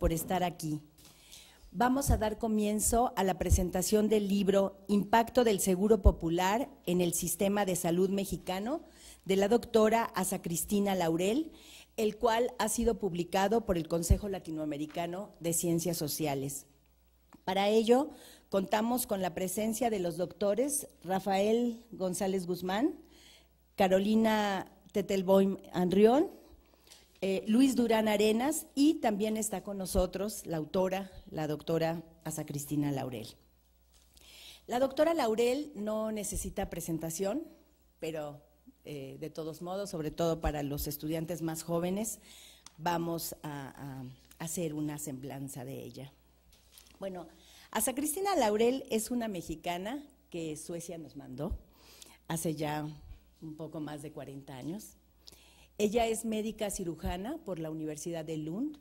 por estar aquí. Vamos a dar comienzo a la presentación del libro Impacto del Seguro Popular en el Sistema de Salud Mexicano, de la doctora Asa Cristina Laurel, el cual ha sido publicado por el Consejo Latinoamericano de Ciencias Sociales. Para ello, contamos con la presencia de los doctores Rafael González Guzmán, Carolina Tetelboim Anrión, Luis Durán Arenas, y también está con nosotros la autora, la doctora Asa Cristina Laurel. La doctora Laurel no necesita presentación, pero de todos modos, sobre todo para los estudiantes más jóvenes, vamos a hacer una semblanza de ella. Bueno, Asa Cristina Laurel es una mexicana que Suecia nos mandó hace ya un poco más de 40 años. Ella es médica cirujana por la Universidad de Lund,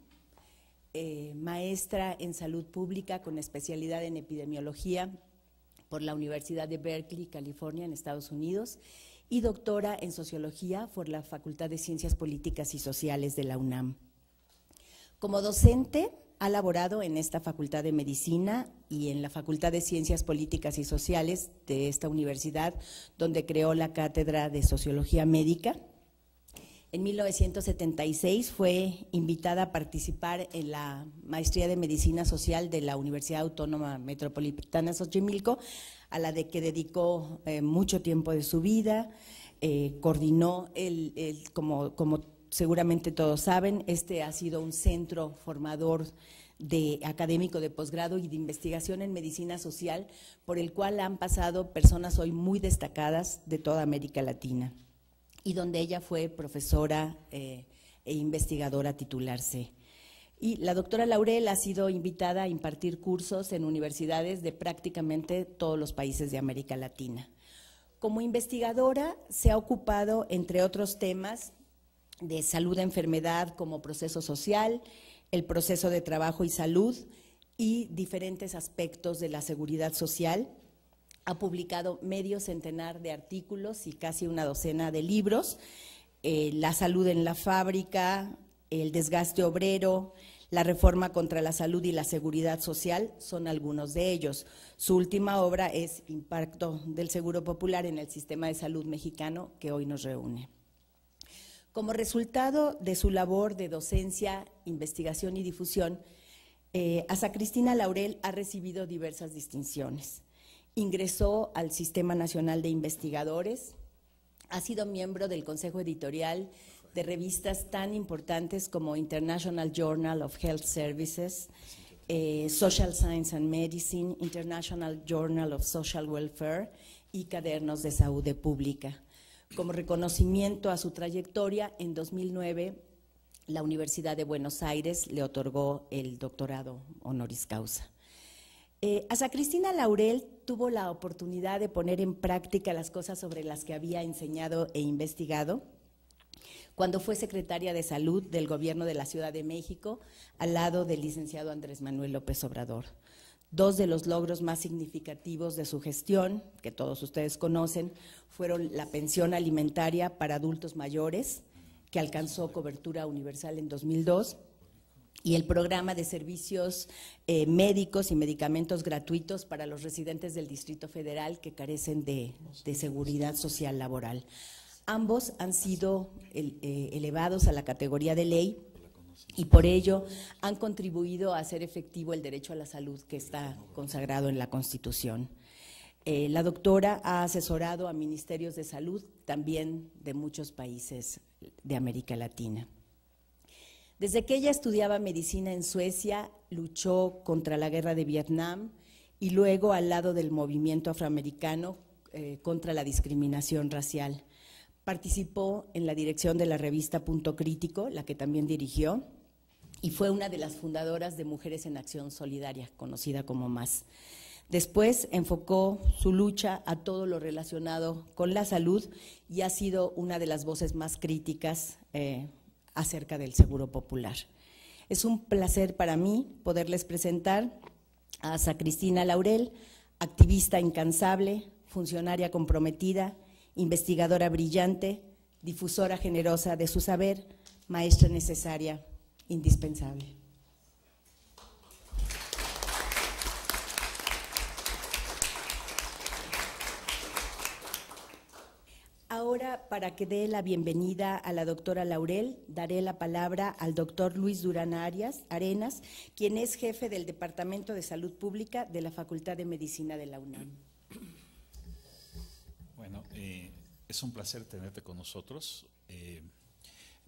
maestra en salud pública con especialidad en epidemiología por la Universidad de Berkeley, California, en Estados Unidos, y doctora en sociología por la Facultad de Ciencias Políticas y Sociales de la UNAM. Como docente, ha laborado en esta Facultad de Medicina y en la Facultad de Ciencias Políticas y Sociales de esta universidad, donde creó la Cátedra de Sociología Médica. En 1976 fue invitada a participar en la Maestría de Medicina Social de la Universidad Autónoma Metropolitana Xochimilco, a la de que dedicó mucho tiempo de su vida. Coordinó, como seguramente todos saben, este ha sido un centro formador académico de posgrado y de investigación en medicina social, por el cual han pasado personas hoy muy destacadas de toda América Latina, y donde ella fue profesora e investigadora titular C. Y la doctora Laurel ha sido invitada a impartir cursos en universidades de prácticamente todos los países de América Latina. Como investigadora se ha ocupado, entre otros temas, de salud e enfermedad como proceso social, el proceso de trabajo y salud y diferentes aspectos de la seguridad social. Ha publicado medio centenar de artículos y casi una docena de libros. La salud en la fábrica, el desgaste obrero, la reforma contra la salud y la seguridad social son algunos de ellos. Su última obra es Impacto del Seguro Popular en el Sistema de Salud Mexicano, que hoy nos reúne. Como resultado de su labor de docencia, investigación y difusión, Asa Cristina Laurel ha recibido diversas distinciones. Ingresó al Sistema Nacional de Investigadores, ha sido miembro del Consejo Editorial de revistas tan importantes como International Journal of Health Services, Social Science and Medicine, International Journal of Social Welfare y Cadernos de Salud Pública. Como reconocimiento a su trayectoria, en 2009 la Universidad de Buenos Aires le otorgó el doctorado honoris causa. Asa Cristina Laurel tuvo la oportunidad de poner en práctica las cosas sobre las que había enseñado e investigado cuando fue secretaria de Salud del Gobierno de la Ciudad de México, al lado del licenciado Andrés Manuel López Obrador. Dos de los logros más significativos de su gestión, que todos ustedes conocen, fueron la pensión alimentaria para adultos mayores, que alcanzó cobertura universal en 2002, y el programa de servicios médicos y medicamentos gratuitos para los residentes del Distrito Federal que carecen de seguridad social laboral. Ambos han sido elevados a la categoría de ley y por ello han contribuido a hacer efectivo el derecho a la salud que está consagrado en la Constitución. La doctora ha asesorado a ministerios de salud también de muchos países de América Latina. Desde que ella estudiaba medicina en Suecia, luchó contra la guerra de Vietnam y luego al lado del movimiento afroamericano contra la discriminación racial. Participó en la dirección de la revista Punto Crítico, la que también dirigió, y fue una de las fundadoras de Mujeres en Acción Solidaria, conocida como MAS. Después enfocó su lucha a todo lo relacionado con la salud y ha sido una de las voces más críticas acerca del Seguro Popular. Es un placer para mí poderles presentar a Asa Cristina Laurel, activista incansable, funcionaria comprometida, investigadora brillante, difusora generosa de su saber, maestra necesaria, indispensable. Ahora, para que dé la bienvenida a la doctora Laurel, daré la palabra al doctor Luis Durán Arenas, quien es jefe del Departamento de Salud Pública de la Facultad de Medicina de la UNAM. Bueno, es un placer tenerte con nosotros.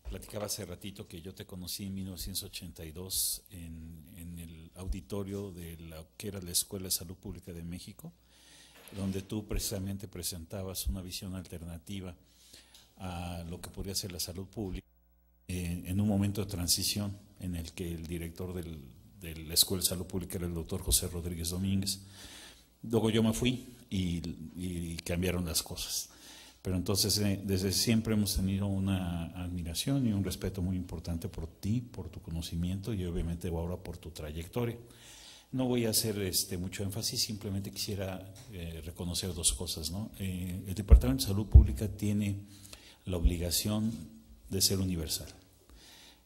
Platicaba hace ratito que yo te conocí en 1982 en el auditorio de lo que era la Escuela de Salud Pública de México, donde tú precisamente presentabas una visión alternativa a lo que podría ser la salud pública en un momento de transición en el que el director de la Escuela de Salud Pública era el doctor José Rodríguez Domínguez. Luego yo me fui y cambiaron las cosas. Pero entonces desde siempre hemos tenido una admiración y un respeto muy importante por ti, por tu conocimiento y obviamente ahora por tu trayectoria. No voy a hacer mucho énfasis, simplemente quisiera reconocer dos cosas, ¿no? El Departamento de Salud Pública tiene la obligación de ser universal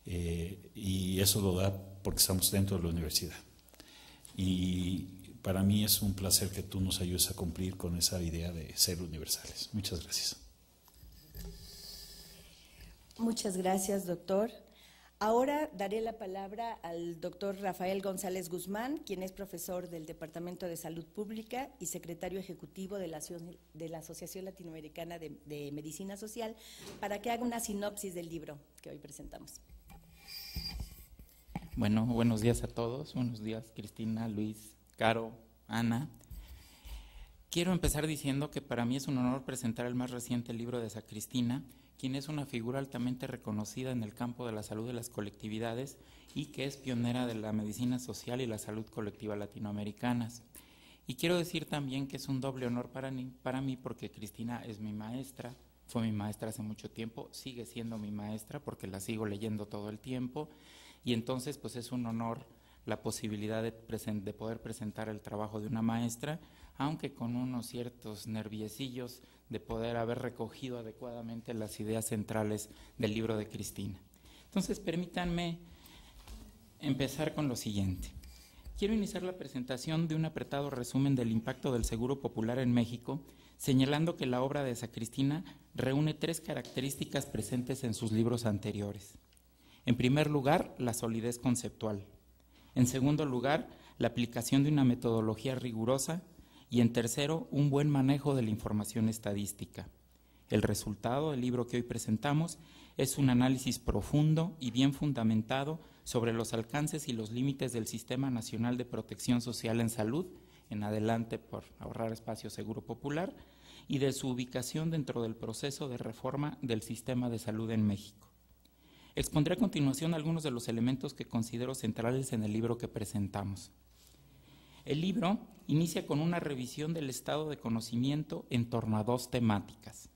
y eso lo da porque estamos dentro de la universidad. Y para mí es un placer que tú nos ayudes a cumplir con esa idea de ser universales. Muchas gracias. Muchas gracias, doctor. Ahora daré la palabra al doctor Rafael González Guzmán, quien es profesor del Departamento de Salud Pública y secretario ejecutivo de la Asociación Latinoamericana de Medicina Social, para que haga una sinopsis del libro que hoy presentamos. Bueno, buenos días a todos. Buenos días, Cristina, Luis, Caro, Ana. Quiero empezar diciendo que para mí es un honor presentar el más reciente libro de Sacristina, quien es una figura altamente reconocida en el campo de la salud de las colectividades y que es pionera de la medicina social y la salud colectiva latinoamericanas. Y quiero decir también que es un doble honor para mí porque Cristina es mi maestra, fue mi maestra hace mucho tiempo, sigue siendo mi maestra porque la sigo leyendo todo el tiempo, y entonces pues es un honor la posibilidad de poder presentar el trabajo de una maestra, aunque con unos ciertos nerviecillos de poder haber recogido adecuadamente las ideas centrales del libro de Cristina. Entonces, permítanme empezar con lo siguiente. Quiero iniciar la presentación de un apretado resumen del impacto del Seguro Popular en México, señalando que la obra de Sacristina reúne tres características presentes en sus libros anteriores. En primer lugar, la solidez conceptual. En segundo lugar, la aplicación de una metodología rigurosa y en tercero, un buen manejo de la información estadística. El resultado del libro que hoy presentamos es un análisis profundo y bien fundamentado sobre los alcances y los límites del Sistema Nacional de Protección Social en Salud, en adelante por ahorrar espacio Seguro Popular, y de su ubicación dentro del proceso de reforma del sistema de salud en México. Expondré a continuación algunos de los elementos que considero centrales en el libro que presentamos. El libro inicia con una revisión del estado de conocimiento en torno a dos temáticas.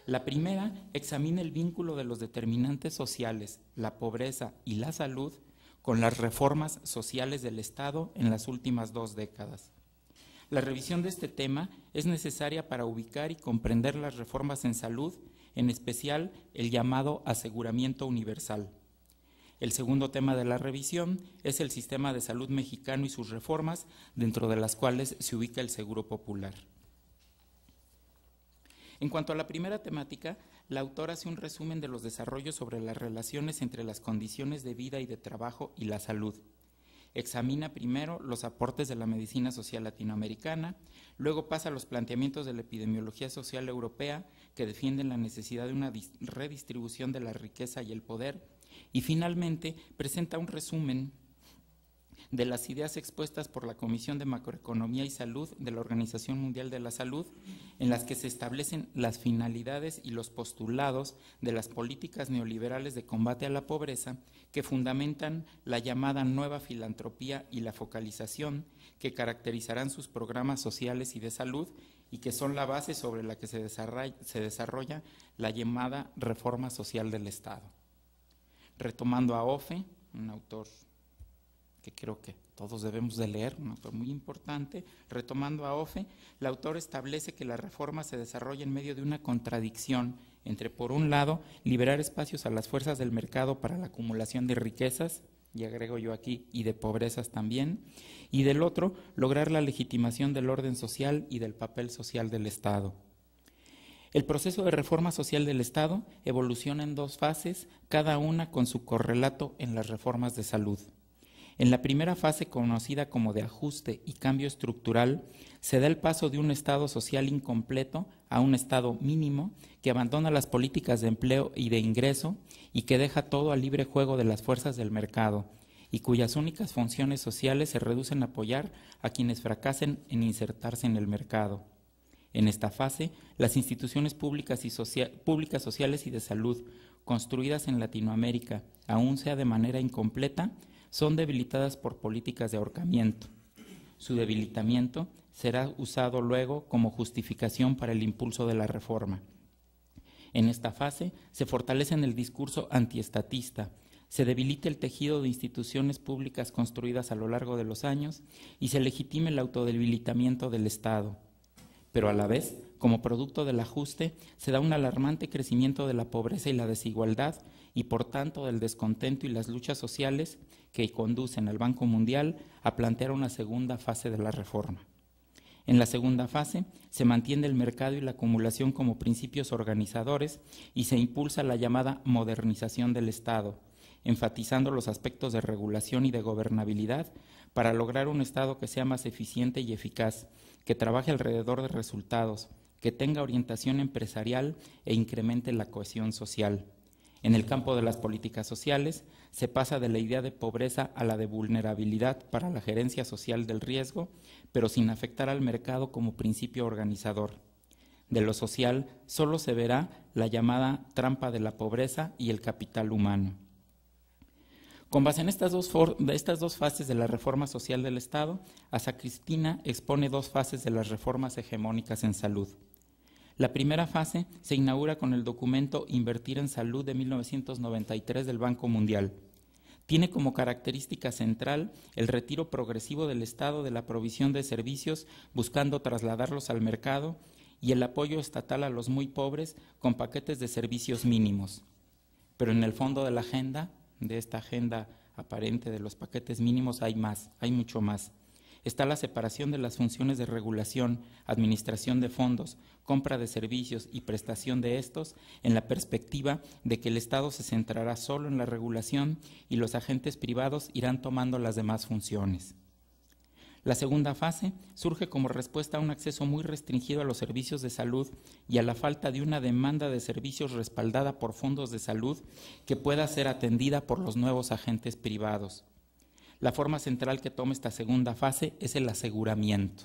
La primera examina el vínculo de los determinantes sociales, la pobreza y la salud, con las reformas sociales del Estado en las últimas 2 décadas. La revisión de este tema es necesaria para ubicar y comprender las reformas en salud, en especial el llamado aseguramiento universal. El segundo tema de la revisión es el sistema de salud mexicano y sus reformas, dentro de las cuales se ubica el Seguro Popular. En cuanto a la primera temática, la autora hace un resumen de los desarrollos sobre las relaciones entre las condiciones de vida y de trabajo y la salud. Examina primero los aportes de la medicina social latinoamericana, luego pasa a los planteamientos de la epidemiología social europea que defienden la necesidad de una redistribución de la riqueza y el poder, y finalmente presenta un resumen de las ideas expuestas por la Comisión de Macroeconomía y Salud de la Organización Mundial de la Salud, en las que se establecen las finalidades y los postulados de las políticas neoliberales de combate a la pobreza que fundamentan la llamada nueva filantropía y la focalización que caracterizarán sus programas sociales y de salud y que son la base sobre la que se desarrolla la llamada reforma social del Estado. Retomando a Ofe, un autor que creo que todos debemos de leer, un autor muy importante, retomando a Ofe, el autor establece que la reforma se desarrolla en medio de una contradicción entre, por un lado, liberar espacios a las fuerzas del mercado para la acumulación de riquezas, y agrego yo aquí, y de pobrezas también, y del otro, lograr la legitimación del orden social y del papel social del Estado. El proceso de reforma social del Estado evoluciona en 2 fases, cada una con su correlato en las reformas de salud. En la primera fase, conocida como de ajuste y cambio estructural, se da el paso de un Estado social incompleto a un Estado mínimo que abandona las políticas de empleo y de ingreso y que deja todo al libre juego de las fuerzas del mercado y cuyas únicas funciones sociales se reducen a apoyar a quienes fracasen en insertarse en el mercado. En esta fase, las instituciones públicas sociales y de salud construidas en Latinoamérica, aún sea de manera incompleta, son debilitadas por políticas de ahorcamiento. Su debilitamiento será usado luego como justificación para el impulso de la reforma. En esta fase se fortalece el discurso antiestatista, se debilita el tejido de instituciones públicas construidas a lo largo de los años y se legitime el autodebilitamiento del Estado. Pero a la vez, como producto del ajuste, se da un alarmante crecimiento de la pobreza y la desigualdad y por tanto del descontento y las luchas sociales que conducen al Banco Mundial a plantear una segunda fase de la reforma. En la segunda fase se mantiene el mercado y la acumulación como principios organizadores y se impulsa la llamada modernización del Estado, enfatizando los aspectos de regulación y de gobernabilidad para lograr un Estado que sea más eficiente y eficaz, que trabaje alrededor de resultados, que tenga orientación empresarial e incremente la cohesión social. En el campo de las políticas sociales, se pasa de la idea de pobreza a la de vulnerabilidad para la gerencia social del riesgo, pero sin afectar al mercado como principio organizador. De lo social solo se verá la llamada trampa de la pobreza y el capital humano. Con base en estas dos fases de la reforma social del Estado, Asa Cristina expone 2 fases de las reformas hegemónicas en salud. La primera fase se inaugura con el documento Invertir en Salud de 1993 del Banco Mundial. Tiene como característica central el retiro progresivo del Estado de la provisión de servicios buscando trasladarlos al mercado y el apoyo estatal a los muy pobres con paquetes de servicios mínimos. Pero en el fondo de esta agenda aparente de los paquetes mínimos hay mucho más. Está la separación de las funciones de regulación, administración de fondos, compra de servicios y prestación de estos en la perspectiva de que el Estado se centrará solo en la regulación y los agentes privados irán tomando las demás funciones. La segunda fase surge como respuesta a un acceso muy restringido a los servicios de salud y a la falta de una demanda de servicios respaldada por fondos de salud que pueda ser atendida por los nuevos agentes privados. La forma central que toma esta segunda fase es el aseguramiento.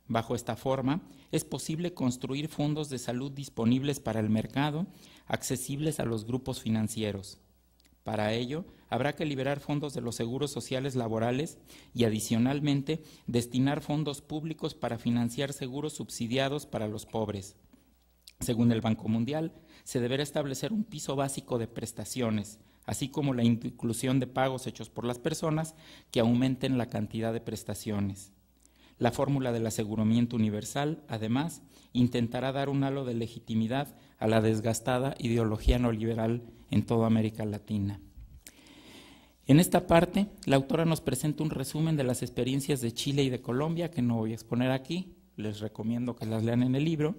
Bajo esta forma, es posible construir fondos de salud disponibles para el mercado, accesibles a los grupos financieros. Para ello, habrá que liberar fondos de los seguros sociales laborales y, adicionalmente, destinar fondos públicos para financiar seguros subsidiados para los pobres. Según el Banco Mundial, se deberá establecer un piso básico de prestaciones, así como la inclusión de pagos hechos por las personas que aumenten la cantidad de prestaciones. La fórmula del aseguramiento universal, además, intentará dar un halo de legitimidad a la desgastada ideología neoliberal en toda América Latina. En esta parte, la autora nos presenta un resumen de las experiencias de Chile y de Colombia, que no voy a exponer aquí, les recomiendo que las lean en el libro.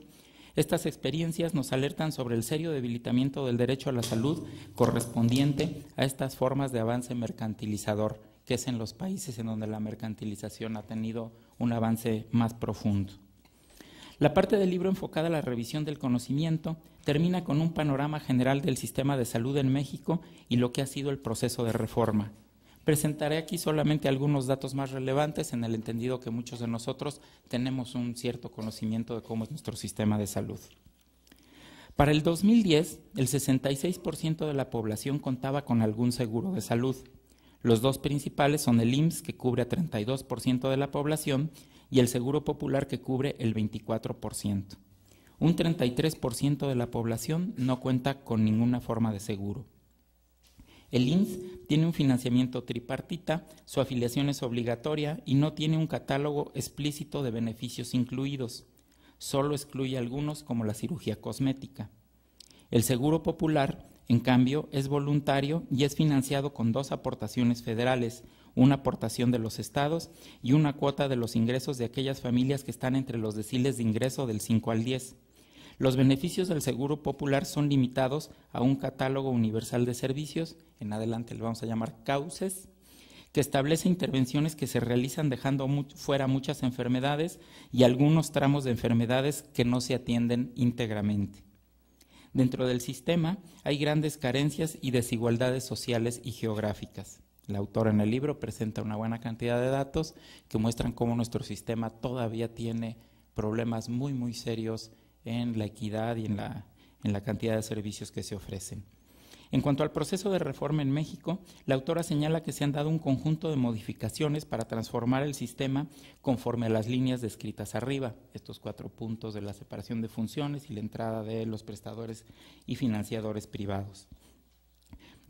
Estas experiencias nos alertan sobre el serio debilitamiento del derecho a la salud correspondiente a estas formas de avance mercantilizador, que es en los países en donde la mercantilización ha tenido un avance más profundo. La parte del libro enfocada a la revisión del conocimiento termina con un panorama general del sistema de salud en México y lo que ha sido el proceso de reforma. Presentaré aquí solamente algunos datos más relevantes en el entendido que muchos de nosotros tenemos un cierto conocimiento de cómo es nuestro sistema de salud. Para el 2010, el 66% de la población contaba con algún seguro de salud. Los 2 principales son el IMSS, que cubre a 32% de la población, y el Seguro Popular, que cubre el 24%. Un 33% de la población no cuenta con ninguna forma de seguro. El IMSS tiene un financiamiento tripartita, su afiliación es obligatoria y no tiene un catálogo explícito de beneficios incluidos. Solo excluye algunos como la cirugía cosmética. El Seguro Popular, en cambio, es voluntario y es financiado con 2 aportaciones federales, una aportación de los estados y una cuota de los ingresos de aquellas familias que están entre los deciles de ingreso del 5 al 10. Los beneficios del Seguro Popular son limitados a un catálogo universal de servicios, en adelante le vamos a llamar CAUSES, que establece intervenciones que se realizan dejando fuera muchas enfermedades y algunos tramos de enfermedades que no se atienden íntegramente. Dentro del sistema hay grandes carencias y desigualdades sociales y geográficas. La autora en el libro presenta una buena cantidad de datos que muestran cómo nuestro sistema todavía tiene problemas muy, muy serios en la equidad y en la cantidad de servicios que se ofrecen. En cuanto al proceso de reforma en México, la autora señala que se han dado un conjunto de modificaciones para transformar el sistema conforme a las líneas descritas arriba, estos 4 puntos de la separación de funciones y la entrada de los prestadores y financiadores privados.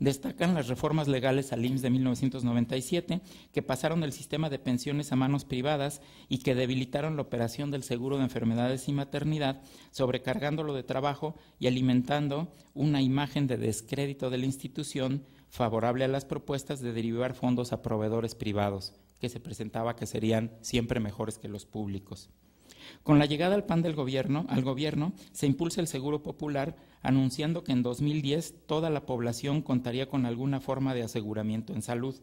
Destacan las reformas legales al IMSS de 1997, que pasaron del sistema de pensiones a manos privadas y que debilitaron la operación del seguro de enfermedades y maternidad, sobrecargándolo de trabajo y alimentando una imagen de descrédito de la institución favorable a las propuestas de derivar fondos a proveedores privados, que se presentaba que serían siempre mejores que los públicos. Con la llegada al PAN al gobierno, se impulsa el Seguro Popular, anunciando que en 2010 toda la población contaría con alguna forma de aseguramiento en salud.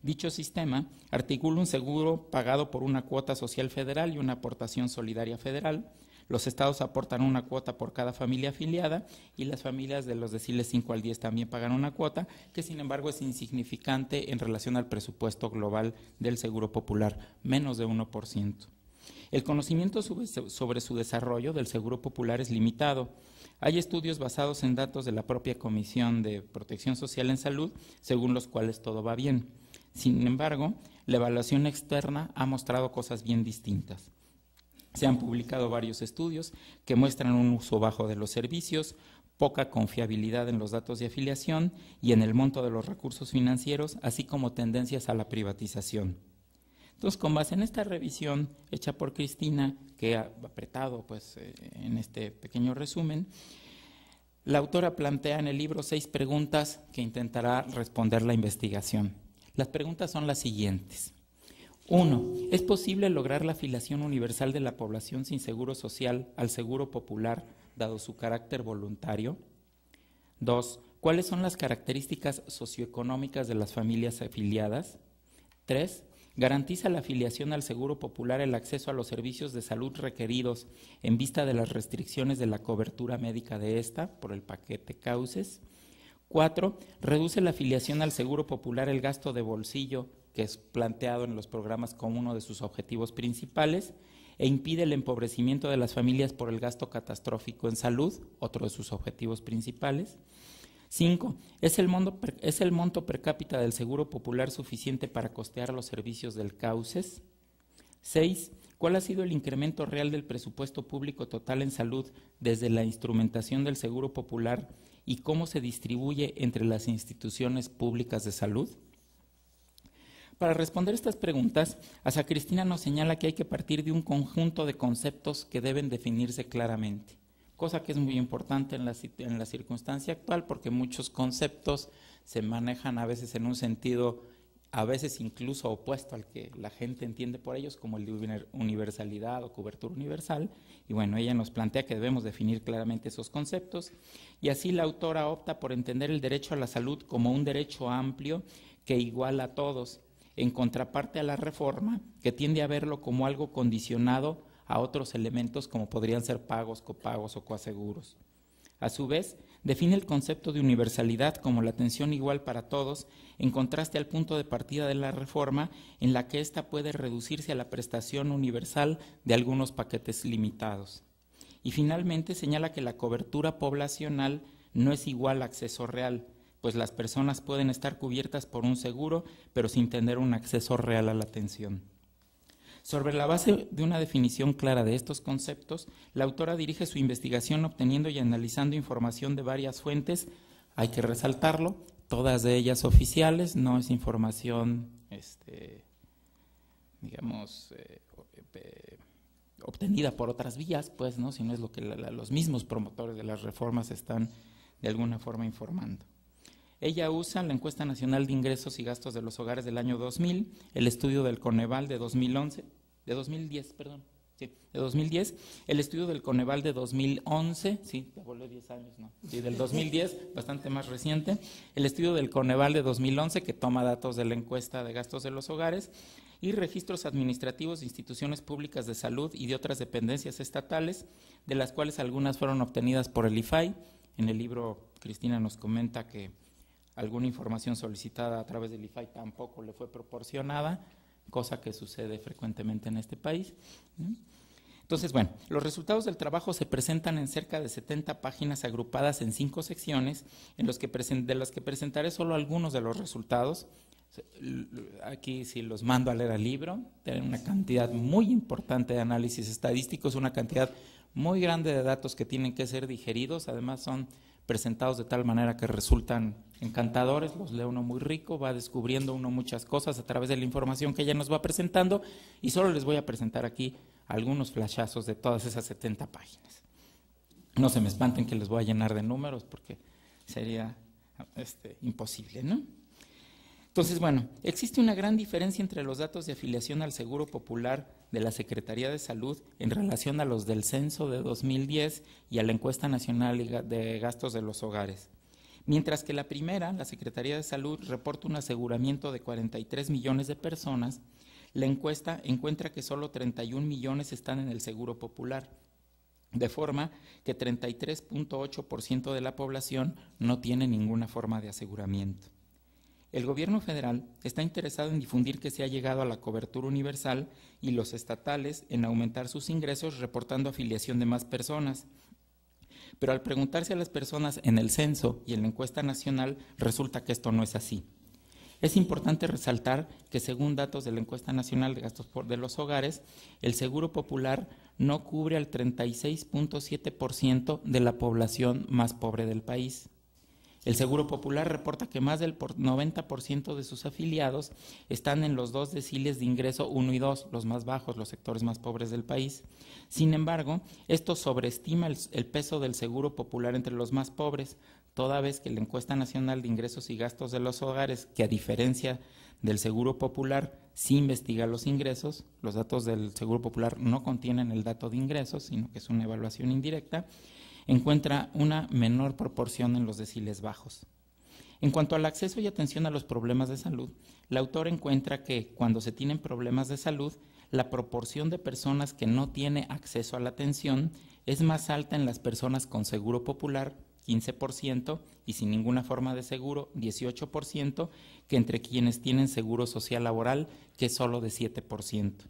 Dicho sistema articula un seguro pagado por una cuota social federal y una aportación solidaria federal. Los estados aportan una cuota por cada familia afiliada y las familias de los deciles 5 al 10 también pagan una cuota, que sin embargo es insignificante en relación al presupuesto global del Seguro Popular, menos de 1%. El conocimiento sobre su desarrollo del Seguro Popular es limitado. Hay estudios basados en datos de la propia Comisión de Protección Social en Salud, según los cuales todo va bien. Sin embargo, la evaluación externa ha mostrado cosas bien distintas. Se han publicado varios estudios que muestran un uso bajo de los servicios, poca confiabilidad en los datos de afiliación y en el monto de los recursos financieros, así como tendencias a la privatización. Entonces, con base en esta revisión hecha por Cristina, que ha apretado en este pequeño resumen, la autora plantea en el libro 6 preguntas que intentará responder la investigación. Las preguntas son las siguientes. 1. ¿Es posible lograr la afiliación universal de la población sin seguro social al Seguro Popular, dado su carácter voluntario? 2. ¿Cuáles son las características socioeconómicas de las familias afiliadas? 3. ¿Garantiza la afiliación al Seguro Popular el acceso a los servicios de salud requeridos en vista de las restricciones de la cobertura médica de esta por el paquete CAUSES? 4. ¿Reduce la afiliación al Seguro Popular el gasto de bolsillo, que es planteado en los programas como uno de sus objetivos principales, e impide el empobrecimiento de las familias por el gasto catastrófico en salud, otro de sus objetivos principales? 5. ¿Es el monto per cápita del Seguro Popular suficiente para costear los servicios del CAUSES? 6. ¿Cuál ha sido el incremento real del presupuesto público total en salud desde la instrumentación del Seguro Popular y cómo se distribuye entre las instituciones públicas de salud? Para responder estas preguntas, Asa Cristina nos señala que hay que partir de un conjunto de conceptos que deben definirse claramente, cosa que es muy importante en la circunstancia actual, porque muchos conceptos se manejan a veces en un sentido, a veces incluso opuesto al que la gente entiende por ellos, como el de universalidad o cobertura universal, y bueno, ella nos plantea que debemos definir claramente esos conceptos, y así la autora opta por entender el derecho a la salud como un derecho amplio que iguala a todos, en contraparte a la reforma, que tiende a verlo como algo condicionado a otros elementos como podrían ser pagos, copagos o coaseguros. A su vez, define el concepto de universalidad como la atención igual para todos, en contraste al punto de partida de la reforma, en la que ésta puede reducirse a la prestación universal de algunos paquetes limitados. Y finalmente señala que la cobertura poblacional no es igual a acceso real, pues las personas pueden estar cubiertas por un seguro, pero sin tener un acceso real a la atención. Sobre la base de una definición clara de estos conceptos, la autora dirige su investigación obteniendo y analizando información de varias fuentes, hay que resaltarlo, todas de ellas oficiales, no es información, obtenida por otras vías, pues, ¿no? Sino es lo que los mismos promotores de las reformas están de alguna forma informando. Ella usa la Encuesta Nacional de Ingresos y Gastos de los Hogares del año 2000, el estudio del Coneval de 2010, sí, de 2010, el estudio del Coneval de 2011, sí, ya volé 10 años, ¿no? Sí, del 2010, bastante más reciente, el estudio del Coneval de 2011, que toma datos de la encuesta de gastos de los hogares, y registros administrativos de instituciones públicas de salud y de otras dependencias estatales, de las cuales algunas fueron obtenidas por el IFAI. En el libro, Cristina nos comenta que alguna información solicitada a través del IFAI tampoco le fue proporcionada, cosa que sucede frecuentemente en este país. Entonces, bueno, los resultados del trabajo se presentan en cerca de 70 páginas agrupadas en 5 secciones, de las que presentaré solo algunos de los resultados. Aquí sí los mando a leer el libro, tienen una cantidad muy importante de análisis estadísticos, una cantidad muy grande de datos que tienen que ser digeridos, además son presentados de tal manera que resultan encantadores, los lee uno muy rico, va descubriendo uno muchas cosas a través de la información que ella nos va presentando, y solo les voy a presentar aquí algunos flashazos de todas esas 70 páginas. No se me espanten que les voy a llenar de números porque sería imposible, ¿no? Entonces, bueno, existe una gran diferencia entre los datos de afiliación al Seguro Popular de la Secretaría de Salud en relación a los del censo de 2010 y a la encuesta nacional de gastos de los hogares. Mientras que la primera, la Secretaría de Salud, reporta un aseguramiento de 43 millones de personas, la encuesta encuentra que solo 31 millones están en el Seguro Popular, de forma que 33.8% de la población no tiene ninguna forma de aseguramiento. El gobierno federal está interesado en difundir que se ha llegado a la cobertura universal y los estatales en aumentar sus ingresos reportando afiliación de más personas. Pero al preguntarse a las personas en el censo y en la encuesta nacional, resulta que esto no es así. Es importante resaltar que según datos de la encuesta nacional de gastos de los hogares, el Seguro Popular no cubre al 36.7% de la población más pobre del país. El Seguro Popular reporta que más del 90% de sus afiliados están en los 2 deciles de ingreso 1 y 2, los más bajos, los sectores más pobres del país. Sin embargo, esto sobreestima el peso del Seguro Popular entre los más pobres, toda vez que la Encuesta Nacional de Ingresos y Gastos de los Hogares, que a diferencia del Seguro Popular sí investiga los ingresos, los datos del Seguro Popular no contienen el dato de ingresos, sino que es una evaluación indirecta, encuentra una menor proporción en los deciles bajos. En cuanto al acceso y atención a los problemas de salud, la autora encuentra que cuando se tienen problemas de salud, la proporción de personas que no tiene acceso a la atención es más alta en las personas con seguro popular, 15%, y sin ninguna forma de seguro, 18%, que entre quienes tienen seguro social laboral, que es solo de 7%.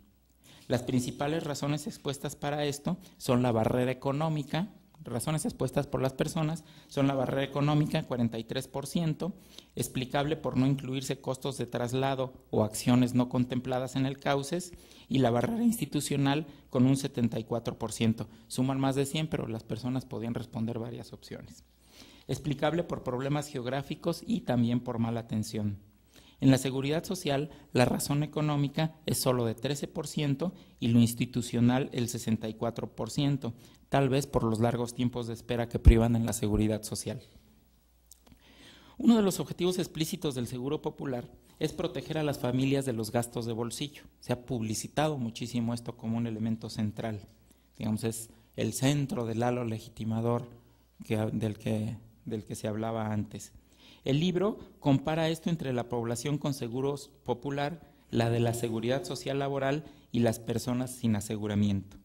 Las principales razones expuestas para esto son la barrera económica. Razones expuestas por las personas son la barrera económica, 43%, explicable por no incluirse costos de traslado o acciones no contempladas en el CAUCES, y la barrera institucional con un 74%. Suman más de 100, pero las personas podían responder varias opciones. Explicable por problemas geográficos y también por mala atención. En la seguridad social, la razón económica es solo de 13% y lo institucional el 64%, tal vez por los largos tiempos de espera que privan en la seguridad social. Uno de los objetivos explícitos del Seguro Popular es proteger a las familias de los gastos de bolsillo. Se ha publicitado muchísimo esto como un elemento central. Digamos, es el centro del halo legitimador del que se hablaba antes. El libro compara esto entre la población con seguros popular, la de la seguridad social laboral y las personas sin aseguramiento.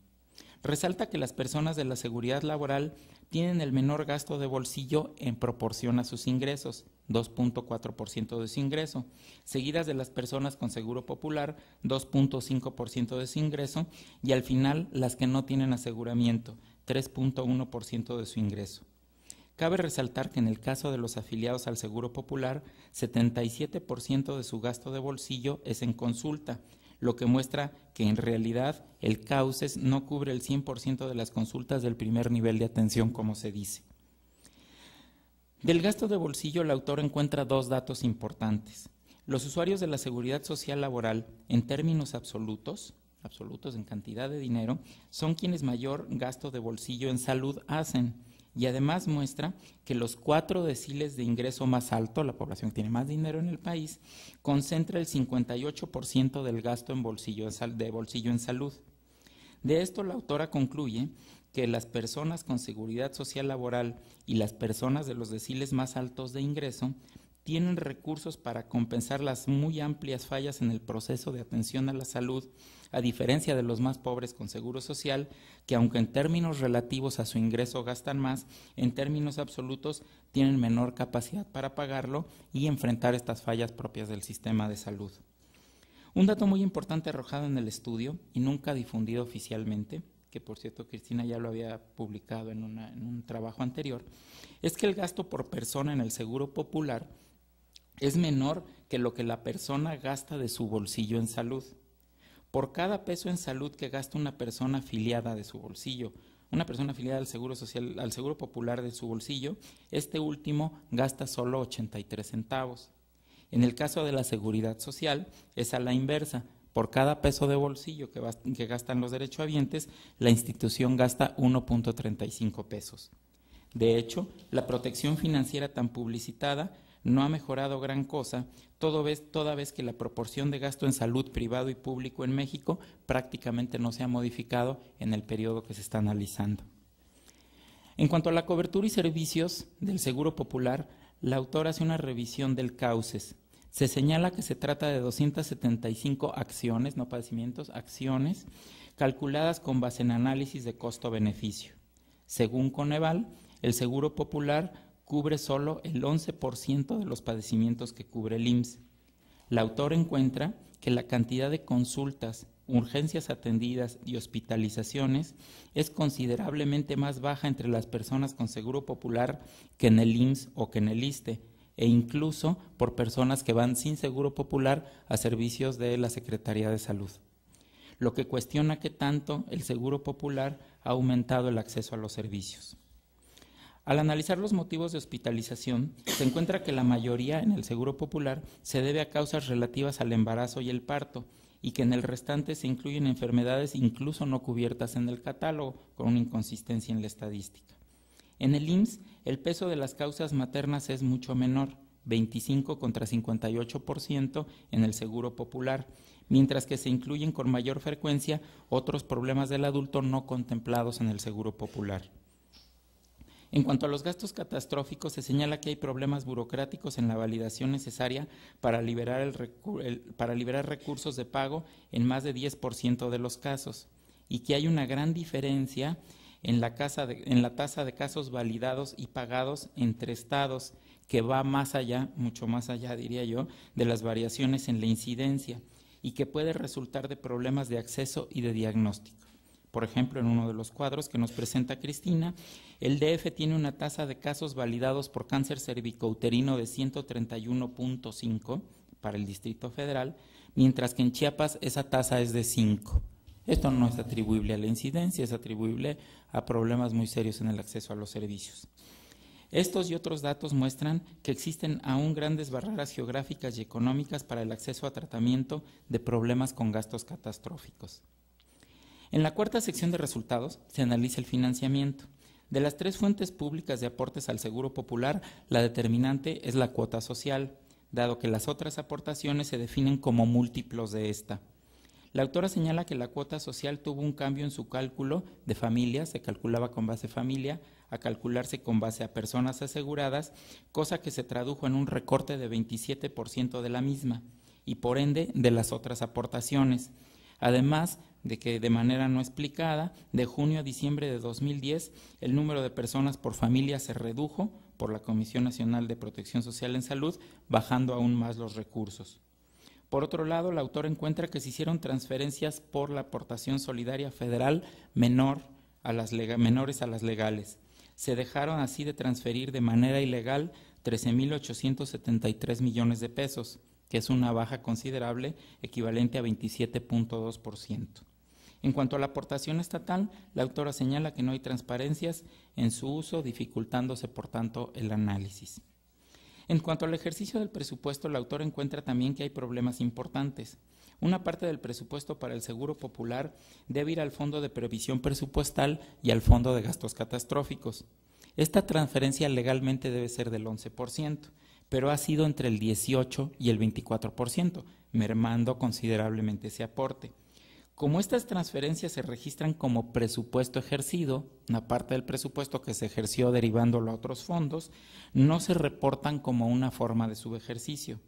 Resalta que las personas de la seguridad laboral tienen el menor gasto de bolsillo en proporción a sus ingresos, 2.4% de su ingreso, seguidas de las personas con seguro popular, 2.5% de su ingreso, y al final las que no tienen aseguramiento, 3.1% de su ingreso. Cabe resaltar que en el caso de los afiliados al Seguro Popular, 77% de su gasto de bolsillo es en consulta, lo que muestra que en realidad el CAUCES no cubre el 100% de las consultas del primer nivel de atención, como se dice. Del gasto de bolsillo, el autor encuentra 2 datos importantes. Los usuarios de la seguridad social laboral, en términos absolutos en cantidad de dinero, son quienes mayor gasto de bolsillo en salud hacen. Y además muestra que los 4 deciles de ingreso más alto, la población que tiene más dinero en el país, concentra el 58% del gasto de bolsillo en salud. De esto la autora concluye que las personas con seguridad social laboral y las personas de los deciles más altos de ingreso tienen recursos para compensar las muy amplias fallas en el proceso de atención a la salud, a diferencia de los más pobres con seguro social, que aunque en términos relativos a su ingreso gastan más, en términos absolutos tienen menor capacidad para pagarlo y enfrentar estas fallas propias del sistema de salud. Un dato muy importante arrojado en el estudio y nunca difundido oficialmente, que por cierto Cristina ya lo había publicado en un trabajo anterior, es que el gasto por persona en el seguro popular es menor que lo que la persona gasta de su bolsillo en salud. Por cada peso en salud que gasta una persona afiliada de su bolsillo, una persona afiliada al Seguro Social, al Seguro Popular de su bolsillo, este último gasta solo 83 centavos. En el caso de la Seguridad Social es a la inversa. Por cada peso de bolsillo que gastan los derechohabientes, la institución gasta 1.35 pesos. De hecho, la protección financiera tan publicitada no ha mejorado gran cosa, toda vez que la proporción de gasto en salud privado y público en México prácticamente no se ha modificado en el periodo que se está analizando. En cuanto a la cobertura y servicios del Seguro Popular, la autora hace una revisión del CAUCES. Se señala que se trata de 275 acciones, no padecimientos, acciones, calculadas con base en análisis de costo-beneficio. Según Coneval, el Seguro Popular cubre solo el 11% de los padecimientos que cubre el IMSS. La autora encuentra que la cantidad de consultas, urgencias atendidas y hospitalizaciones es considerablemente más baja entre las personas con Seguro Popular que en el IMSS o que en el ISSSTE, e incluso por personas que van sin Seguro Popular a servicios de la Secretaría de Salud, lo que cuestiona qué tanto el Seguro Popular ha aumentado el acceso a los servicios. Al analizar los motivos de hospitalización, se encuentra que la mayoría en el Seguro Popular se debe a causas relativas al embarazo y el parto, y que en el restante se incluyen enfermedades incluso no cubiertas en el catálogo, con una inconsistencia en la estadística. En el IMSS, el peso de las causas maternas es mucho menor, 25 contra 58% en el Seguro Popular, mientras que se incluyen con mayor frecuencia otros problemas del adulto no contemplados en el Seguro Popular. En cuanto a los gastos catastróficos, se señala que hay problemas burocráticos en la validación necesaria para liberar recursos de pago en más de 10% de los casos, y que hay una gran diferencia en la tasa de casos validados y pagados entre estados, que va más allá, mucho más allá, diría yo, de las variaciones en la incidencia, y que puede resultar de problemas de acceso y de diagnóstico. Por ejemplo, en uno de los cuadros que nos presenta Cristina, el DF tiene una tasa de casos validados por cáncer cervicouterino de 131.5 para el Distrito Federal, mientras que en Chiapas esa tasa es de 5. Esto no es atribuible a la incidencia, es atribuible a problemas muy serios en el acceso a los servicios. Estos y otros datos muestran que existen aún grandes barreras geográficas y económicas para el acceso a tratamiento de problemas con gastos catastróficos. En la cuarta sección de resultados se analiza el financiamiento. De las 3 fuentes públicas de aportes al Seguro Popular, la determinante es la cuota social, dado que las otras aportaciones se definen como múltiplos de esta. La autora señala que la cuota social tuvo un cambio en su cálculo de familia, se calculaba con base familia, a calcularse con base a personas aseguradas, cosa que se tradujo en un recorte de 27% de la misma y por ende de las otras aportaciones. Además de que de manera no explicada, de junio a diciembre de 2010, el número de personas por familia se redujo por la Comisión Nacional de Protección Social en Salud, bajando aún más los recursos. Por otro lado, la autora encuentra que se hicieron transferencias por la aportación solidaria federal menores a las legales. Se dejaron así de transferir de manera ilegal 13.873 millones de pesos, que es una baja considerable, equivalente a 27.2%. En cuanto a la aportación estatal, la autora señala que no hay transparencias en su uso, dificultándose, por tanto, el análisis. En cuanto al ejercicio del presupuesto, la autora encuentra también que hay problemas importantes. Una parte del presupuesto para el Seguro Popular debe ir al Fondo de Previsión Presupuestal y al Fondo de Gastos Catastróficos. Esta transferencia legalmente debe ser del 11%, pero ha sido entre el 18 y el 24%, mermando considerablemente ese aporte. Como estas transferencias se registran como presupuesto ejercido, una parte del presupuesto que se ejerció derivándolo a otros fondos, no se reportan como una forma de subejercicio.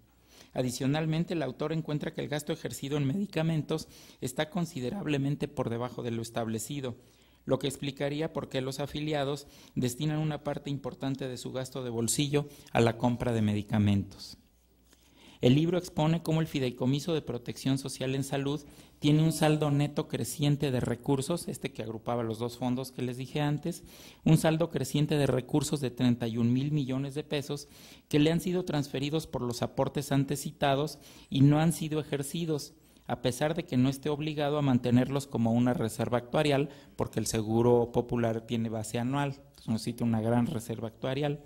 Adicionalmente, el autor encuentra que el gasto ejercido en medicamentos está considerablemente por debajo de lo establecido, lo que explicaría por qué los afiliados destinan una parte importante de su gasto de bolsillo a la compra de medicamentos. El libro expone cómo el Fideicomiso de Protección Social en Salud tiene un saldo neto creciente de recursos, que agrupaba los dos fondos que les dije antes, un saldo creciente de recursos de 31,000 millones de pesos que le han sido transferidos por los aportes antes citados y no han sido ejercidos, a pesar de que no esté obligado a mantenerlos como una reserva actuarial, porque el Seguro Popular tiene base anual, entonces necesita una gran reserva actuarial.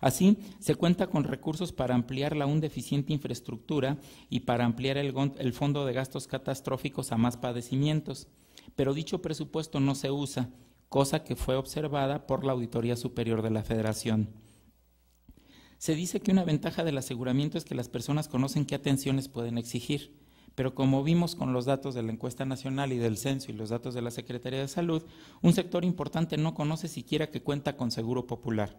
Así, se cuenta con recursos para ampliar la aún deficiente infraestructura y para ampliar el fondo de gastos catastróficos a más padecimientos, pero dicho presupuesto no se usa, cosa que fue observada por la Auditoría Superior de la Federación. Se dice que una ventaja del aseguramiento es que las personas conocen qué atenciones pueden exigir, pero como vimos con los datos de la encuesta nacional y del censo y los datos de la Secretaría de Salud, un sector importante no conoce siquiera que cuenta con seguro popular.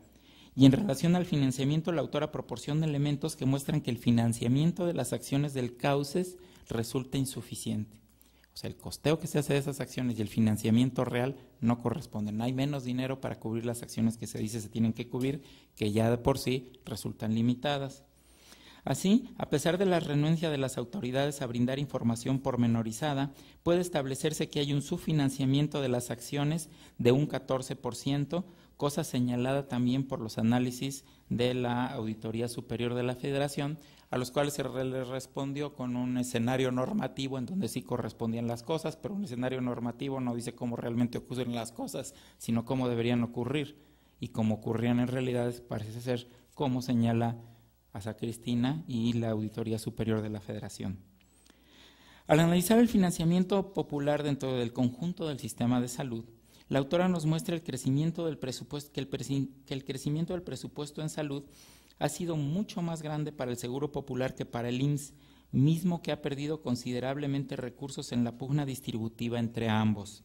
Y en relación al financiamiento, la autora proporciona elementos que muestran que el financiamiento de las acciones del CAUCES resulta insuficiente. O sea, el costeo que se hace de esas acciones y el financiamiento real no corresponden. Hay menos dinero para cubrir las acciones que se dice se tienen que cubrir, que ya de por sí resultan limitadas. Así, a pesar de la renuencia de las autoridades a brindar información pormenorizada, puede establecerse que hay un subfinanciamiento de las acciones de un 14%, cosa señalada también por los análisis de la Auditoría Superior de la Federación, a los cuales se les respondió con un escenario normativo en donde sí correspondían las cosas, pero un escenario normativo no dice cómo realmente ocurren las cosas, sino cómo deberían ocurrir, y cómo ocurrían en realidad parece ser como señala a Sacristina y la Auditoría Superior de la Federación. Al analizar el financiamiento popular dentro del conjunto del sistema de salud, la autora nos muestra el crecimiento del presupuesto, que el crecimiento del presupuesto en salud ha sido mucho más grande para el Seguro Popular que para el IMSS, mismo que ha perdido considerablemente recursos en la pugna distributiva entre ambos.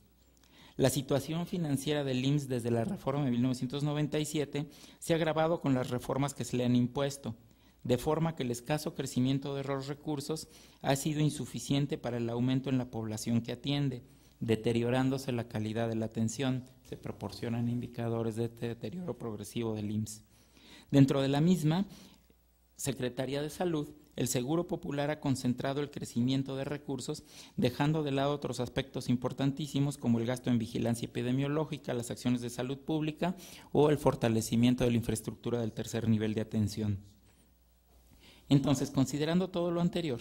La situación financiera del IMSS desde la reforma de 1997 se ha agravado con las reformas que se le han impuesto, de forma que el escaso crecimiento de los recursos ha sido insuficiente para el aumento en la población que atiende, deteriorándose la calidad de la atención. Se proporcionan indicadores de deterioro progresivo del IMSS. Dentro de la misma Secretaría de Salud, el Seguro Popular ha concentrado el crecimiento de recursos, dejando de lado otros aspectos importantísimos como el gasto en vigilancia epidemiológica, las acciones de salud pública o el fortalecimiento de la infraestructura del tercer nivel de atención. Entonces, considerando todo lo anterior,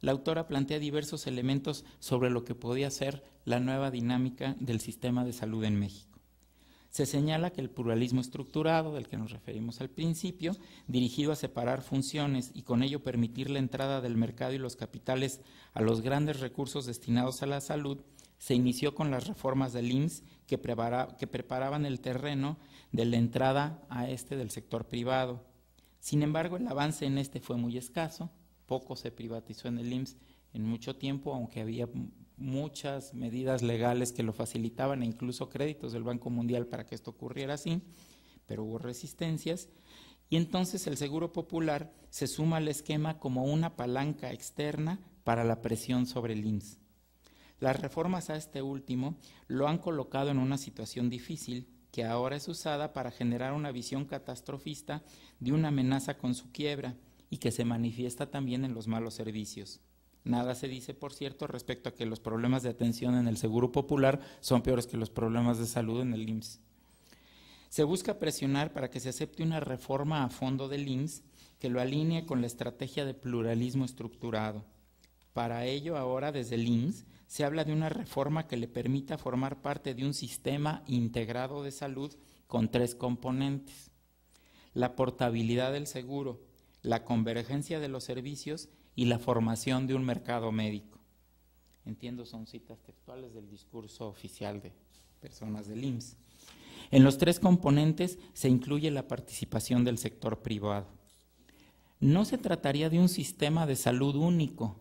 la autora plantea diversos elementos sobre lo que podía ser la nueva dinámica del sistema de salud en México. Se señala que el pluralismo estructurado, del que nos referimos al principio, dirigido a separar funciones y con ello permitir la entrada del mercado y los capitales a los grandes recursos destinados a la salud, se inició con las reformas del IMSS que preparaban el terreno de la entrada a del sector privado. Sin embargo, el avance en fue muy escaso. Poco se privatizó en el IMSS en mucho tiempo, aunque había muchas medidas legales que lo facilitaban e incluso créditos del Banco Mundial para que esto ocurriera así, pero hubo resistencias. Y entonces el Seguro Popular se suma al esquema como una palanca externa para la presión sobre el IMSS. Las reformas a este último lo han colocado en una situación difícil que ahora es usada para generar una visión catastrofista de una amenaza con su quiebra, y que se manifiesta también en los malos servicios. Nada se dice, por cierto, respecto a que los problemas de atención en el Seguro Popular son peores que los problemas de salud en el IMSS. Se busca presionar para que se acepte una reforma a fondo del IMSS que lo alinee con la estrategia de pluralismo estructurado. Para ello, ahora desde el IMSS se habla de una reforma que le permita formar parte de un sistema integrado de salud con 3 componentes: la portabilidad del seguro, la convergencia de los servicios y la formación de un mercado médico. Entiendo, son citas textuales del discurso oficial de personas del IMSS. En los 3 componentes se incluye la participación del sector privado. No se trataría de un sistema de salud único,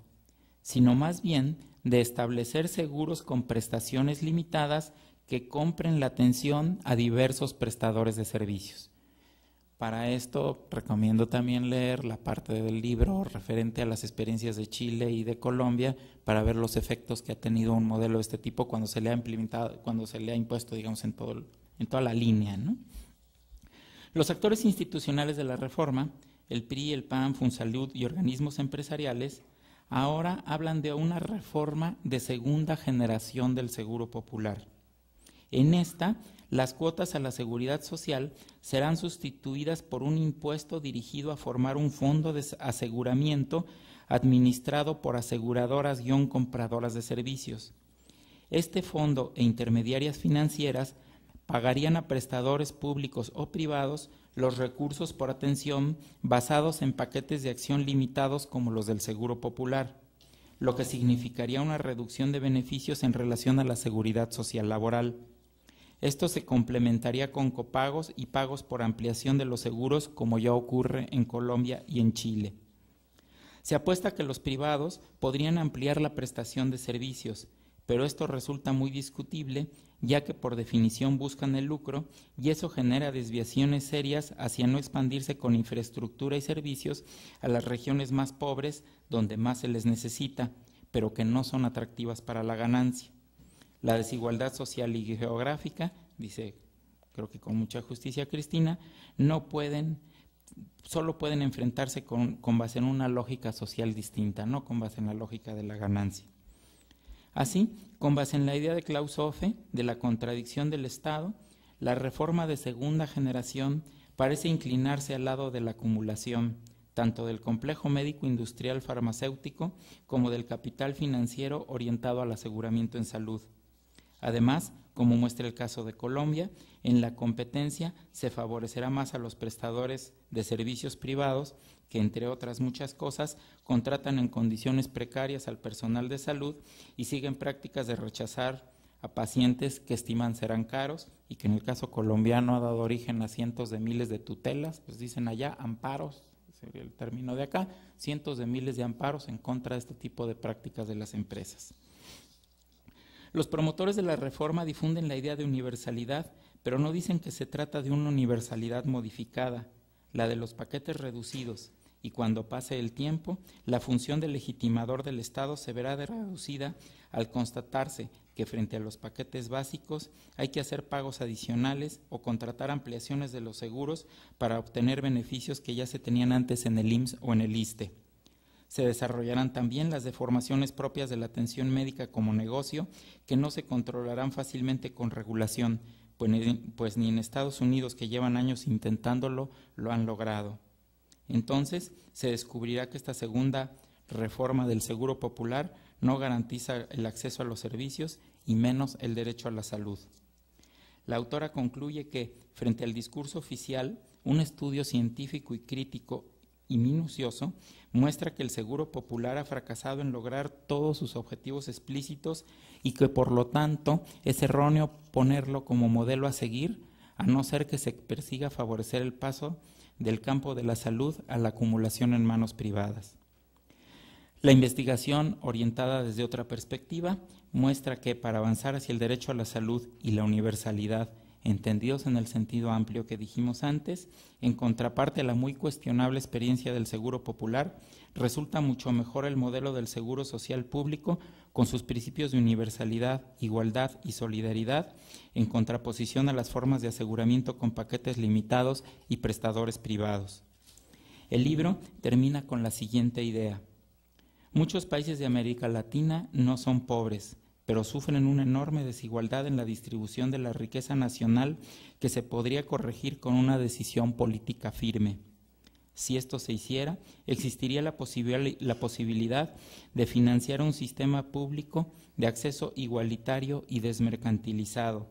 sino más bien de establecer seguros con prestaciones limitadas que compren la atención a diversos prestadores de servicios. Para esto recomiendo también leer la parte del libro referente a las experiencias de Chile y de Colombia para ver los efectos que ha tenido un modelo de este tipo cuando se le ha implementado, cuando se le ha impuesto, digamos, en toda la línea, ¿no? Los actores institucionales de la reforma, el PRI, el PAN, Funsalud y organismos empresariales, ahora hablan de una reforma de segunda generación del Seguro Popular. En esta, las cuotas a la seguridad social serán sustituidas por un impuesto dirigido a formar un fondo de aseguramiento administrado por aseguradoras-compradoras de servicios. Este fondo e intermediarias financieras pagarían a prestadores públicos o privados los recursos por atención basados en paquetes de acción limitados como los del Seguro Popular, lo que significaría una reducción de beneficios en relación a la seguridad social laboral. Esto se complementaría con copagos y pagos por ampliación de los seguros, como ya ocurre en Colombia y en Chile. Se apuesta que los privados podrían ampliar la prestación de servicios, pero esto resulta muy discutible, ya que por definición buscan el lucro y eso genera desviaciones serias hacia no expandirse con infraestructura y servicios a las regiones más pobres donde más se les necesita, pero que no son atractivas para la ganancia. La desigualdad social y geográfica, dice, creo que con mucha justicia Cristina, solo pueden enfrentarse con base en una lógica social distinta, no con base en la lógica de la ganancia. Así, con base en la idea de Klaus Hofe de la contradicción del Estado, la reforma de segunda generación parece inclinarse al lado de la acumulación, tanto del complejo médico industrial farmacéutico como del capital financiero orientado al aseguramiento en salud. Además, como muestra el caso de Colombia, en la competencia se favorecerá más a los prestadores de servicios privados que, entre otras muchas cosas, contratan en condiciones precarias al personal de salud y siguen prácticas de rechazar a pacientes que estiman serán caros y que en el caso colombiano ha dado origen a cientos de miles de tutelas, pues dicen allá amparos, sería el término de acá, cientos de miles de amparos en contra de este tipo de prácticas de las empresas. Los promotores de la reforma difunden la idea de universalidad, pero no dicen que se trata de una universalidad modificada, la de los paquetes reducidos, y cuando pase el tiempo, la función de legitimador del Estado se verá reducida al constatarse que frente a los paquetes básicos hay que hacer pagos adicionales o contratar ampliaciones de los seguros para obtener beneficios que ya se tenían antes en el IMSS o en el ISSSTE. Se desarrollarán también las deformaciones propias de la atención médica como negocio, que no se controlarán fácilmente con regulación, pues ni en Estados Unidos, que llevan años intentándolo, lo han logrado. Entonces, se descubrirá que esta segunda reforma del Seguro Popular no garantiza el acceso a los servicios y menos el derecho a la salud. La autora concluye que, frente al discurso oficial, un estudio científico y crítico y minucioso muestra que el Seguro Popular ha fracasado en lograr todos sus objetivos explícitos y que por lo tanto es erróneo ponerlo como modelo a seguir, a no ser que se persiga favorecer el paso del campo de la salud a la acumulación en manos privadas. La investigación, orientada desde otra perspectiva, muestra que para avanzar hacia el derecho a la salud y la universalidad, entendidos en el sentido amplio que dijimos antes, en contraparte a la muy cuestionable experiencia del Seguro Popular, resulta mucho mejor el modelo del Seguro Social Público con sus principios de universalidad, igualdad y solidaridad, en contraposición a las formas de aseguramiento con paquetes limitados y prestadores privados. El libro termina con la siguiente idea. Muchos países de América Latina no son pobres, pero sufren una enorme desigualdad en la distribución de la riqueza nacional que se podría corregir con una decisión política firme. Si esto se hiciera, existiría la posibilidad de financiar un sistema público de acceso igualitario y desmercantilizado,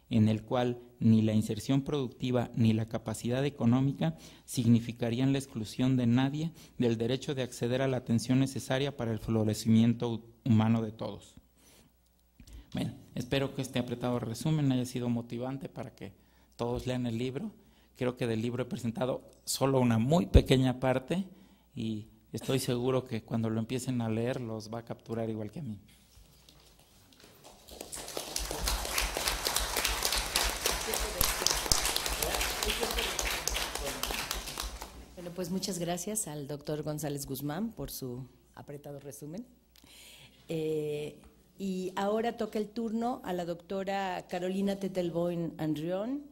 en el cual ni la inserción productiva ni la capacidad económica significarían la exclusión de nadie del derecho de acceder a la atención necesaria para el florecimiento humano de todos. Bueno, espero que este apretado resumen haya sido motivante para que todos lean el libro. Creo que del libro he presentado solo una muy pequeña parte y estoy seguro que cuando lo empiecen a leer los va a capturar igual que a mí. Bueno, pues muchas gracias al doctor González Guzmán por su apretado resumen. Y ahora toca el turno a la doctora Carolina Tettelboim-Andrión,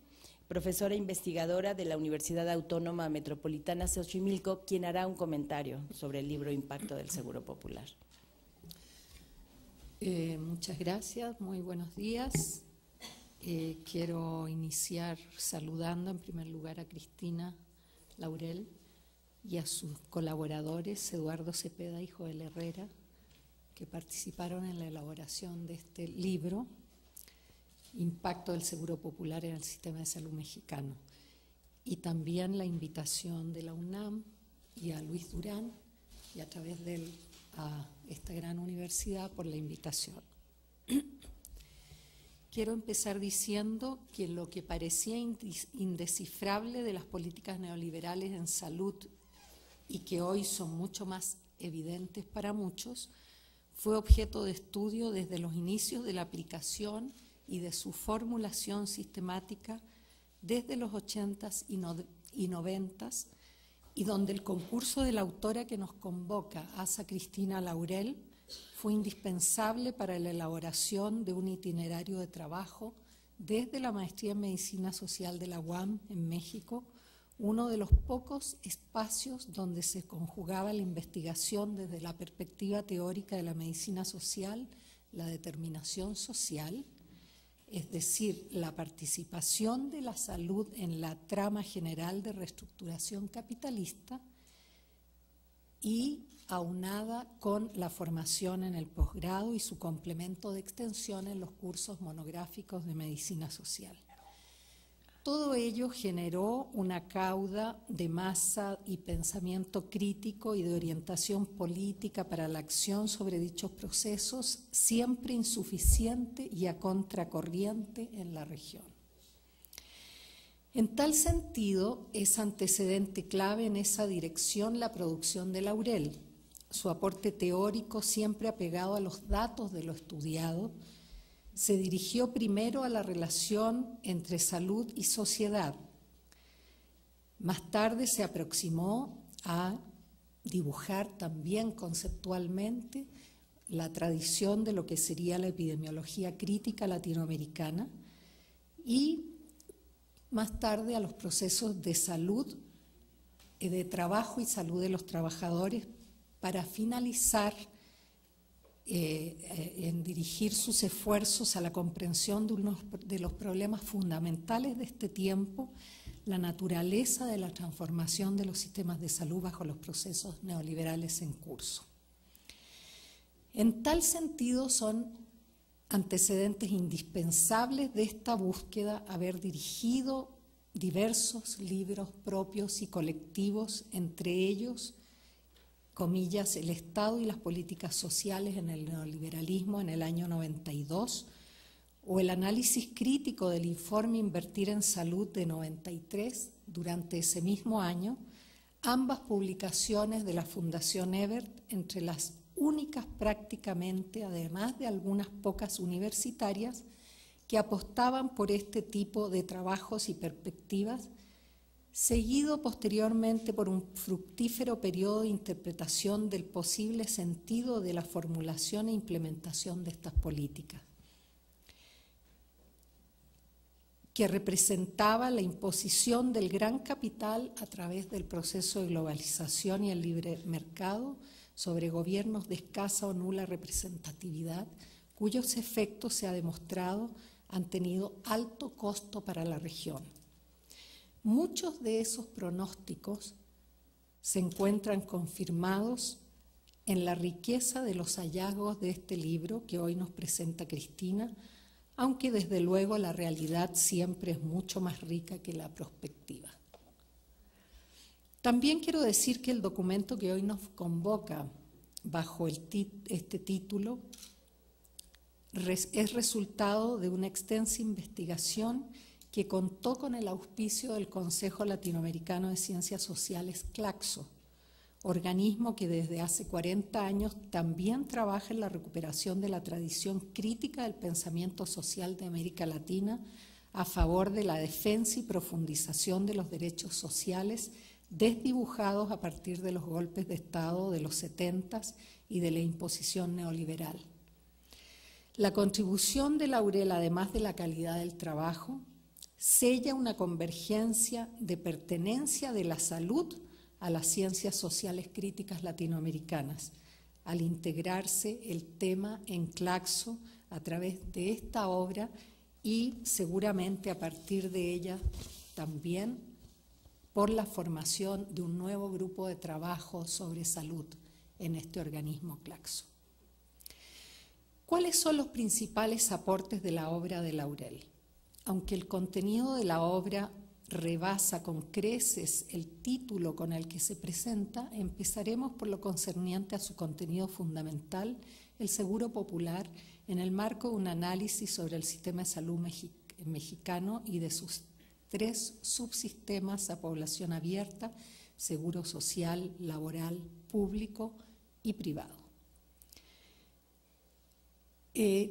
profesora investigadora de la Universidad Autónoma Metropolitana Xochimilco, quien hará un comentario sobre el libro Impacto del Seguro Popular. Muchas gracias, muy buenos días. Quiero iniciar saludando en primer lugar a Cristina Laurel y a sus colaboradores, Eduardo Cepeda y Joel Herrera, que participaron en la elaboración de este libro, Impacto del Seguro Popular en el Sistema de Salud Mexicano, y también la invitación de la UNAM y a Luis Durán, y a través de él a esta gran universidad por la invitación. Quiero empezar diciendo que lo que parecía indescifrable de las políticas neoliberales en salud y que hoy son mucho más evidentes para muchos, fue objeto de estudio desde los inicios de la aplicación y de su formulación sistemática desde los 80s y 90s, y donde el concurso de la autora que nos convoca, Asa Cristina Laurel, fue indispensable para la elaboración de un itinerario de trabajo desde la maestría en Medicina Social de la UAM en México, uno de los pocos espacios donde se conjugaba la investigación desde la perspectiva teórica de la medicina social, la determinación social, es decir, la participación de la salud en la trama general de reestructuración capitalista, y aunada con la formación en el posgrado y su complemento de extensión en los cursos monográficos de medicina social. Todo ello generó una cauda de masa y pensamiento crítico y de orientación política para la acción sobre dichos procesos, siempre insuficiente y a contracorriente en la región. En tal sentido, es antecedente clave en esa dirección la producción de Laurel, su aporte teórico siempre apegado a los datos de lo estudiado. Se dirigió primero a la relación entre salud y sociedad. Más tarde se aproximó a dibujar también conceptualmente la tradición de lo que sería la epidemiología crítica latinoamericana y más tarde a los procesos de salud, de trabajo y salud de los trabajadores, para finalizar en dirigir sus esfuerzos a la comprensión de los problemas fundamentales de este tiempo, la naturaleza de la transformación de los sistemas de salud bajo los procesos neoliberales en curso. En tal sentido, son antecedentes indispensables de esta búsqueda haber dirigido diversos libros propios y colectivos, entre ellos, comillas, el Estado y las políticas sociales en el neoliberalismo en el año 92, o el análisis crítico del informe Invertir en Salud de 93 durante ese mismo año, ambas publicaciones de la Fundación Ebert, entre las únicas prácticamente, además de algunas pocas universitarias, que apostaban por este tipo de trabajos y perspectivas, seguido posteriormente por un fructífero periodo de interpretación del posible sentido de la formulación e implementación de estas políticas, que representaba la imposición del gran capital a través del proceso de globalización y el libre mercado sobre gobiernos de escasa o nula representatividad, cuyos efectos, se ha demostrado, han tenido alto costo para la región. Muchos de esos pronósticos se encuentran confirmados en la riqueza de los hallazgos de este libro que hoy nos presenta Cristina, aunque desde luego la realidad siempre es mucho más rica que la prospectiva. También quiero decir que el documento que hoy nos convoca bajo este título es resultado de una extensa investigación que contó con el auspicio del Consejo Latinoamericano de Ciencias Sociales, CLACSO, organismo que desde hace 40 años también trabaja en la recuperación de la tradición crítica del pensamiento social de América Latina a favor de la defensa y profundización de los derechos sociales desdibujados a partir de los golpes de Estado de los 70s y de la imposición neoliberal. La contribución de Laurel, además de la calidad del trabajo, sella una convergencia de pertenencia de la salud a las ciencias sociales críticas latinoamericanas, al integrarse el tema en Claxo a través de esta obra y seguramente a partir de ella también por la formación de un nuevo grupo de trabajo sobre salud en este organismo Claxo. ¿Cuáles son los principales aportes de la obra de Laurel? Aunque el contenido de la obra rebasa con creces el título con el que se presenta, empezaremos por lo concerniente a su contenido fundamental, el seguro popular, en el marco de un análisis sobre el sistema de salud mexicano y de sus 3 subsistemas a población abierta: seguro social, laboral, público y privado.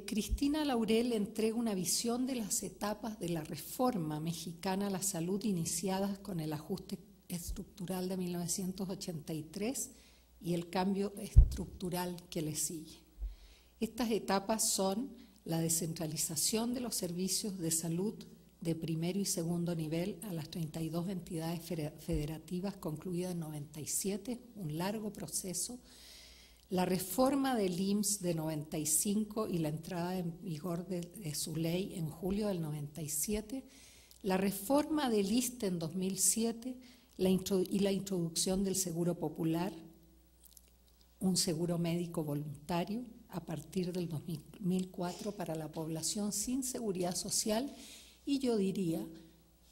Cristina Laurel entrega una visión de las etapas de la reforma mexicana a la salud iniciadas con el ajuste estructural de 1983 y el cambio estructural que le sigue. Estas etapas son la descentralización de los servicios de salud de primero y segundo nivel a las 32 entidades federativas concluida en 97, un largo proceso, la reforma del IMSS de 95 y la entrada en vigor de su ley en julio del 97, la reforma del ISSSTE en 2007 y la introducción del seguro popular, un seguro médico voluntario a partir del 2004 para la población sin seguridad social, y yo diría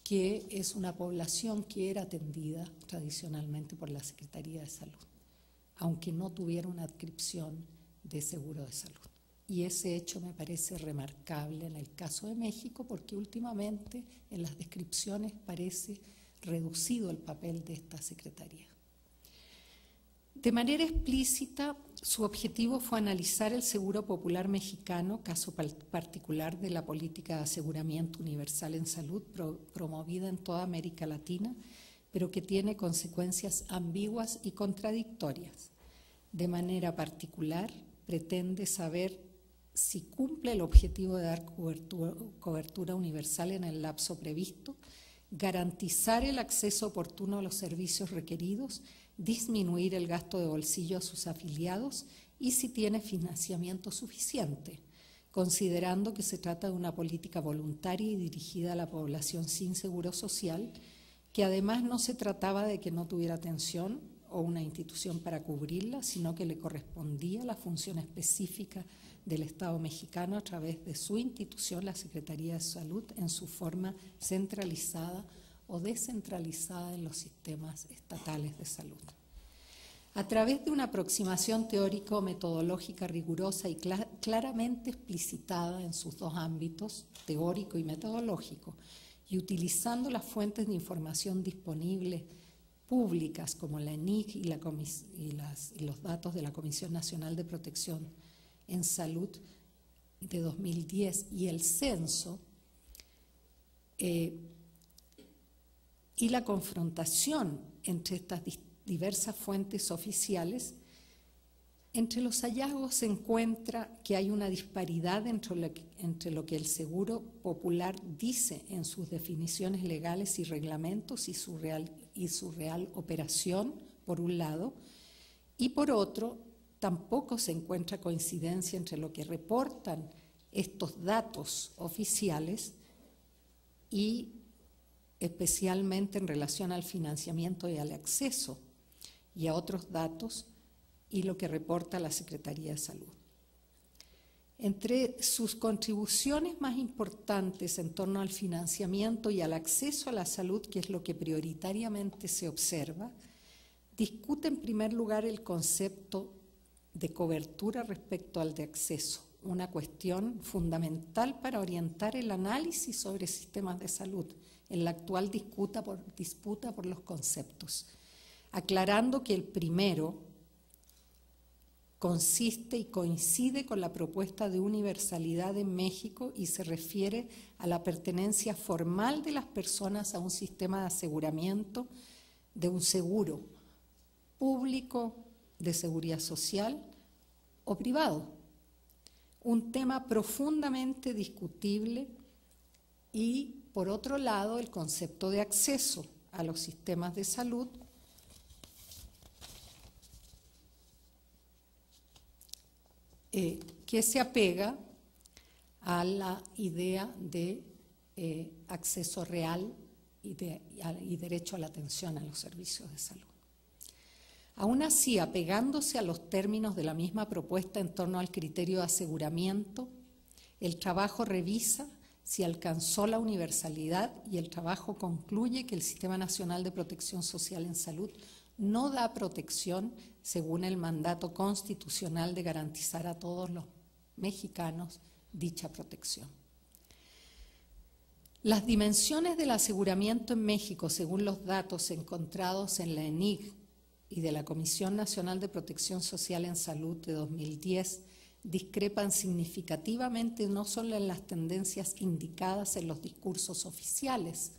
que es una población que era atendida tradicionalmente por la Secretaría de Salud, aunque no tuviera una adscripción de seguro de salud. Y ese hecho me parece remarcable en el caso de México, porque últimamente en las descripciones parece reducido el papel de esta Secretaría. De manera explícita, su objetivo fue analizar el seguro popular mexicano, caso particular de la política de aseguramiento universal en salud promovida en toda América Latina, pero que tiene consecuencias ambiguas y contradictorias. De manera particular, pretende saber si cumple el objetivo de dar cobertura universal en el lapso previsto, garantizar el acceso oportuno a los servicios requeridos, disminuir el gasto de bolsillo a sus afiliados y si tiene financiamiento suficiente, considerando que se trata de una política voluntaria y dirigida a la población sin seguro social, que además no se trataba de que no tuviera atención o una institución para cubrirla, sino que le correspondía la función específica del Estado mexicano a través de su institución, la Secretaría de Salud, en su forma centralizada o descentralizada en los sistemas estatales de salud. A través de una aproximación teórico-metodológica rigurosa y claramente explicitada en sus 2 ámbitos, teórico y metodológico, y utilizando las fuentes de información disponibles públicas como la ENIC y los datos de la Comisión Nacional de Protección en Salud de 2010 y el censo, y la confrontación entre estas diversas fuentes oficiales, entre los hallazgos se encuentra que hay una disparidad entre lo que el seguro popular dice en sus definiciones legales y reglamentos y su real operación, por un lado, y por otro, tampoco se encuentra coincidencia entre lo que reportan estos datos oficiales y especialmente en relación al financiamiento y al acceso y a otros datos y lo que reporta la Secretaría de Salud. Entre sus contribuciones más importantes en torno al financiamiento y al acceso a la salud, que es lo que prioritariamente se observa, discute en primer lugar el concepto de cobertura respecto al de acceso, una cuestión fundamental para orientar el análisis sobre sistemas de salud en la actual disputa por los conceptos, aclarando que el primero consiste y coincide con la propuesta de universalidad en México y se refiere a la pertenencia formal de las personas a un sistema de aseguramiento, de un seguro público de seguridad social o privado. Un tema profundamente discutible y, por otro lado, el concepto de acceso a los sistemas de salud que se apega a la idea de acceso real y derecho a la atención a los servicios de salud. Aún así, apegándose a los términos de la misma propuesta en torno al criterio de aseguramiento, el trabajo revisa si alcanzó la universalidad y el trabajo concluye que el Sistema Nacional de Protección Social en Salud no da protección según el mandato constitucional de garantizar a todos los mexicanos dicha protección. Las dimensiones del aseguramiento en México, según los datos encontrados en la ENIG y de la Comisión Nacional de Protección Social en Salud de 2010, discrepan significativamente no solo en las tendencias indicadas en los discursos oficiales,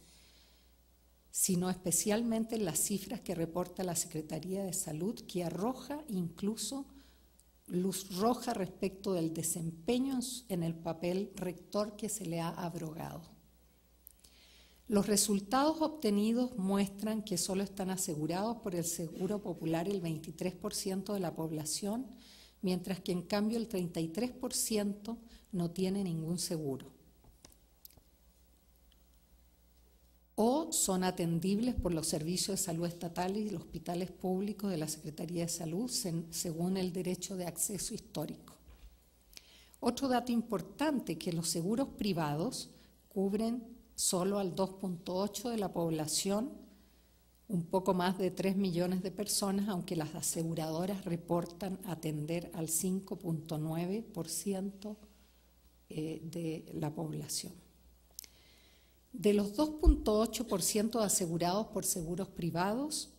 sino especialmente en las cifras que reporta la Secretaría de Salud, que arroja incluso luz roja respecto del desempeño en el papel rector que se le ha abrogado. Los resultados obtenidos muestran que solo están asegurados por el Seguro Popular el 23% de la población, mientras que en cambio el 33% no tiene ningún seguro. O son atendibles por los servicios de salud estatales y los hospitales públicos de la Secretaría de Salud según el derecho de acceso histórico. Otro dato importante, que los seguros privados cubren solo al 2.8% de la población, un poco más de 3 millones de personas, aunque las aseguradoras reportan atender al 5.9% de la población. De los 2.8% asegurados por seguros privados,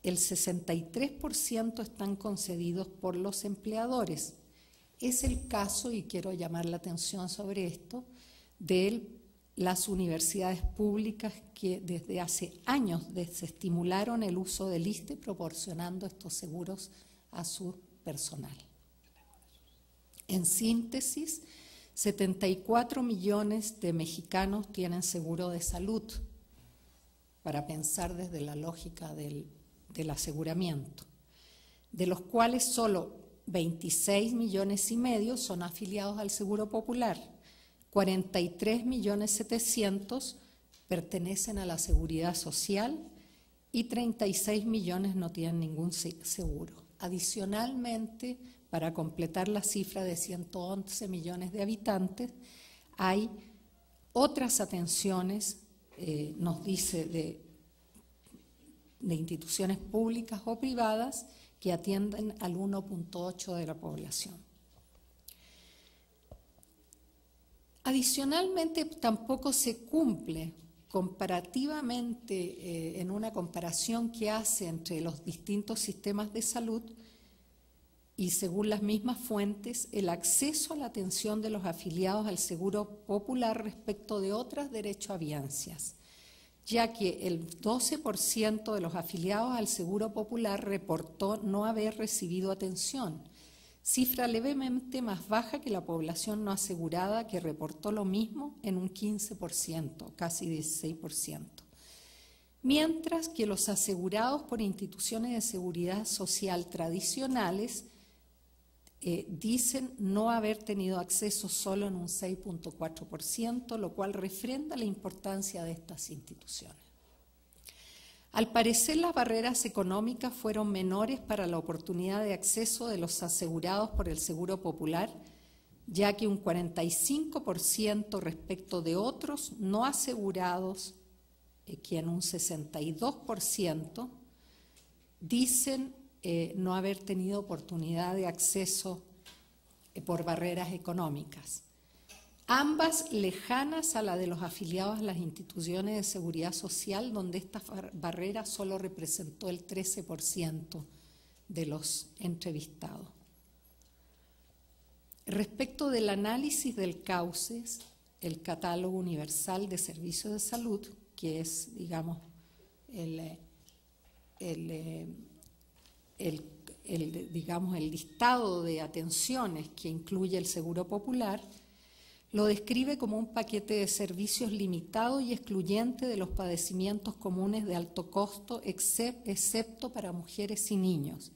el 63% están concedidos por los empleadores. Es el caso, y quiero llamar la atención sobre esto, de las universidades públicas que desde hace años desestimularon el uso del ISSSTE proporcionando estos seguros a su personal. En síntesis, 74 millones de mexicanos tienen seguro de salud, para pensar desde la lógica del aseguramiento, de los cuales solo 26 millones y medio son afiliados al Seguro Popular, 43.700.000 pertenecen a la Seguridad Social y 36 millones no tienen ningún seguro. Adicionalmente, para completar la cifra de 111 millones de habitantes, hay otras atenciones, nos dice, de instituciones públicas o privadas que atienden al 1.8% de la población. Adicionalmente, tampoco se cumple comparativamente, en una comparación que hace entre los distintos sistemas de salud y según las mismas fuentes, el acceso a la atención de los afiliados al Seguro Popular respecto de otras derechohabiencias, ya que el 12% de los afiliados al Seguro Popular reportó no haber recibido atención, cifra levemente más baja que la población no asegurada, que reportó lo mismo en un 15%, casi 16%. Mientras que los asegurados por instituciones de seguridad social tradicionales dicen no haber tenido acceso solo en un 6.4%, lo cual refrenda la importancia de estas instituciones. Al parecer, las barreras económicas fueron menores para la oportunidad de acceso de los asegurados por el Seguro Popular, ya que un 45% respecto de otros no asegurados, que en un 62% dicen no haber tenido oportunidad de acceso por barreras económicas. Ambas lejanas a la de los afiliados a las instituciones de seguridad social, donde esta barrera solo representó el 13% de los entrevistados. Respecto del análisis del CAUCES, el Catálogo Universal de Servicios de Salud, que es, digamos, el listado de atenciones que incluye el Seguro Popular, lo describe como un paquete de servicios limitado y excluyente de los padecimientos comunes de alto costo, excepto para mujeres y niños,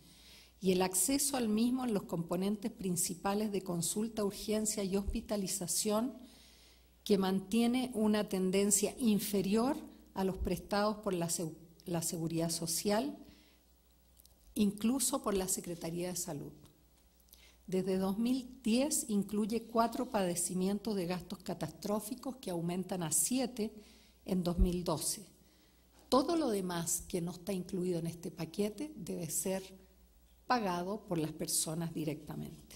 y el acceso al mismo en los componentes principales de consulta, urgencia y hospitalización, que mantiene una tendencia inferior a los prestados por la Seguridad Social, incluso por la Secretaría de Salud. Desde 2010 incluye 4 padecimientos de gastos catastróficos que aumentan a 7 en 2012. Todo lo demás que no está incluido en este paquete debe ser pagado por las personas directamente.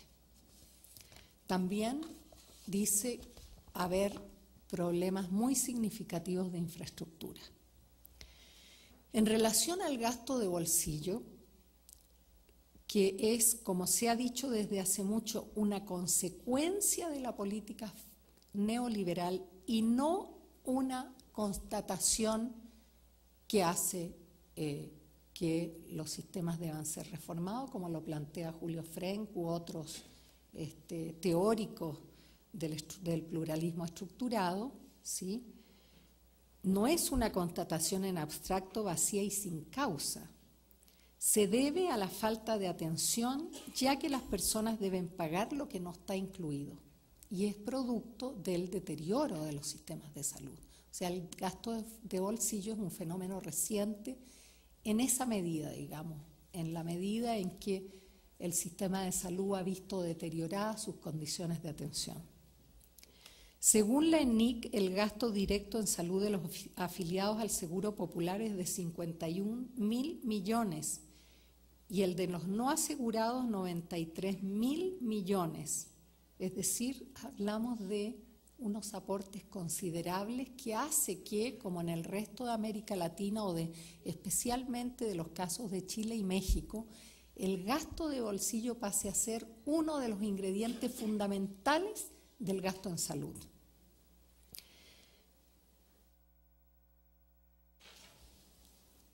También dice haber problemas muy significativos de infraestructura. En relación al gasto de bolsillo, que es, como se ha dicho desde hace mucho, una consecuencia de la política neoliberal y no una constatación que hace que los sistemas deban ser reformados, como lo plantea Julio Frenk u otros teóricos del pluralismo estructurado, ¿sí? No es una constatación en abstracto, vacía y sin causa. Se debe a la falta de atención, ya que las personas deben pagar lo que no está incluido, y es producto del deterioro de los sistemas de salud. O sea, el gasto de bolsillo es un fenómeno reciente en esa medida, digamos, en la medida en que el sistema de salud ha visto deterioradas sus condiciones de atención. Según la ENIC, el gasto directo en salud de los afiliados al Seguro Popular es de 51.000 millones y el de los no asegurados 93.000 millones. Es decir, hablamos de unos aportes considerables que hace que, como en el resto de América Latina o especialmente de los casos de Chile y México, el gasto de bolsillo pase a ser uno de los ingredientes fundamentales del gasto en salud.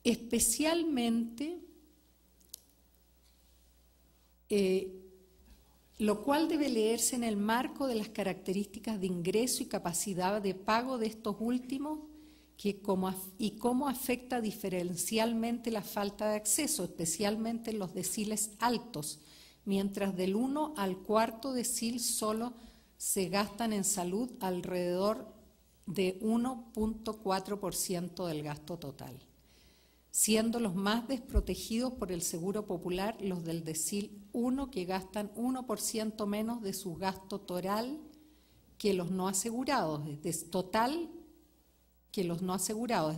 Especialmente, lo cual debe leerse en el marco de las características de ingreso y capacidad de pago de estos últimos y cómo afecta diferencialmente la falta de acceso, especialmente en los deciles altos, mientras del 1 al cuarto decil solo se gastan en salud alrededor de 1.4% del gasto total, siendo los más desprotegidos por el Seguro Popular los del decil 1, que gastan 1% menos de su gasto total que los no asegurados, es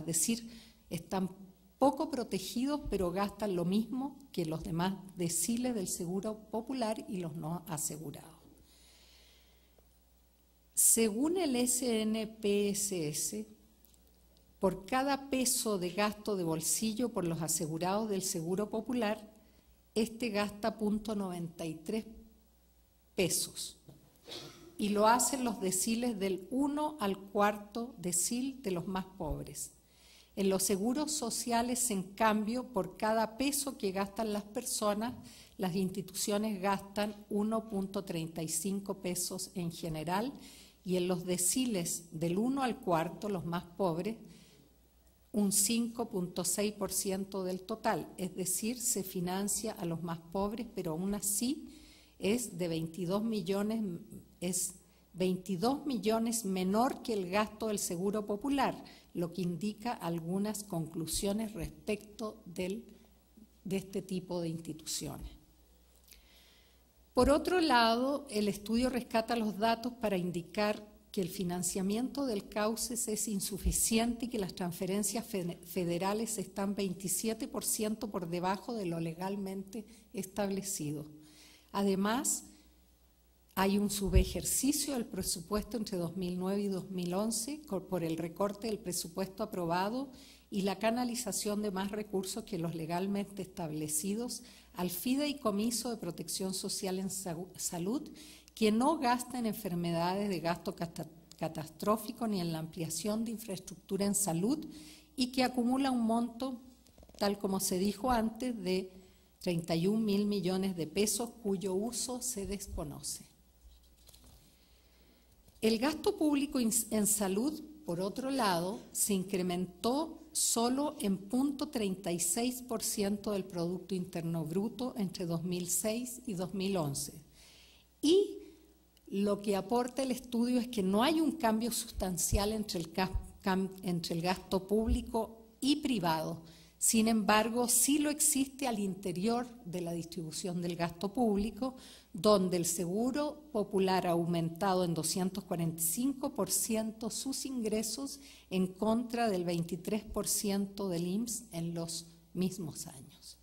decir, están poco protegidos pero gastan lo mismo que los demás deciles del Seguro Popular y los no asegurados. Según el SNPSS, por cada peso de gasto de bolsillo por los asegurados del Seguro Popular, este gasta 0.93 pesos y lo hacen los deciles del 1 al cuarto decil de los más pobres. En los seguros sociales, en cambio, por cada peso que gastan las personas, las instituciones gastan 1.35 pesos en general, y en los deciles del 1 al cuarto, los más pobres, un 5.6% del total, es decir, se financia a los más pobres, pero aún así es 22 millones menor que el gasto del Seguro Popular, lo que indica algunas conclusiones respecto de este tipo de instituciones. Por otro lado, el estudio rescata los datos para indicar que el financiamiento del CAUCES es insuficiente y que las transferencias federales están 27% por debajo de lo legalmente establecido. Además, hay un subejercicio del presupuesto entre 2009 y 2011 por el recorte del presupuesto aprobado y la canalización de más recursos que los legalmente establecidos al Fideicomiso de Protección Social en Salud, que no gasta en enfermedades de gasto catastrófico ni en la ampliación de infraestructura en salud y que acumula un monto, tal como se dijo antes, de 31.000 millones de pesos cuyo uso se desconoce. El gasto público en salud, por otro lado, se incrementó solo en 0.36% del Producto Interno Bruto entre 2006 y 2011. Y lo que aporta el estudio es que no hay un cambio sustancial entre el gasto público y privado. Sin embargo, sí lo existe al interior de la distribución del gasto público, donde el Seguro Popular ha aumentado en 245% sus ingresos en contra del 23% del IMSS en los mismos años.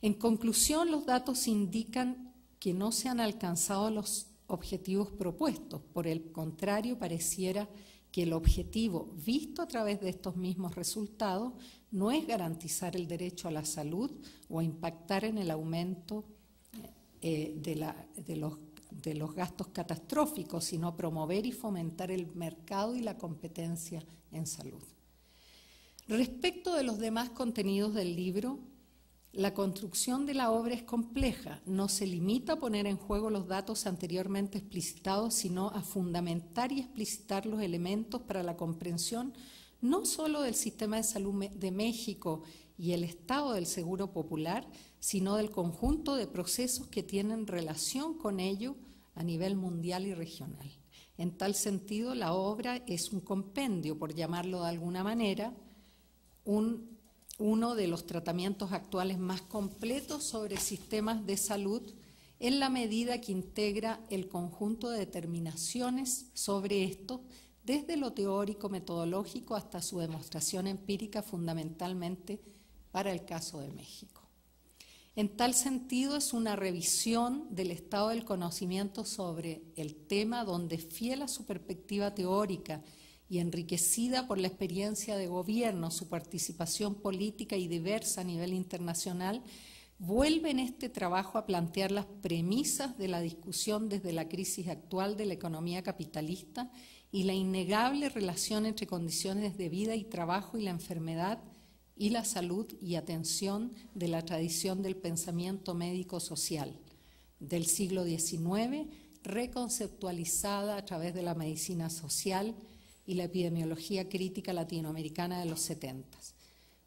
En conclusión, los datos indican que no se han alcanzado los objetivos propuestos. Por el contrario, pareciera que el objetivo, visto a través de estos mismos resultados, no es garantizar el derecho a la salud o impactar en el aumento de los gastos catastróficos, sino promover y fomentar el mercado y la competencia en salud. Respecto de los demás contenidos del libro, la construcción de la obra es compleja, no se limita a poner en juego los datos anteriormente explicitados, sino a fundamentar y explicitar los elementos para la comprensión no solo del sistema de salud de México y el estado del Seguro Popular, sino del conjunto de procesos que tienen relación con ello a nivel mundial y regional. En tal sentido, la obra es un compendio, por llamarlo de alguna manera, uno de los tratamientos actuales más completos sobre sistemas de salud, en la medida que integra el conjunto de determinaciones sobre esto, desde lo teórico metodológico hasta su demostración empírica, fundamentalmente para el caso de México. En tal sentido, es una revisión del estado del conocimiento sobre el tema, donde, fiel a su perspectiva teórica y enriquecida por la experiencia de gobierno, su participación política y diversa a nivel internacional, vuelve en este trabajo a plantear las premisas de la discusión desde la crisis actual de la economía capitalista y la innegable relación entre condiciones de vida y trabajo y la enfermedad y la salud y atención de la tradición del pensamiento médico-social del siglo XIX, reconceptualizada a través de la medicina social y la epidemiología crítica latinoamericana de los 70,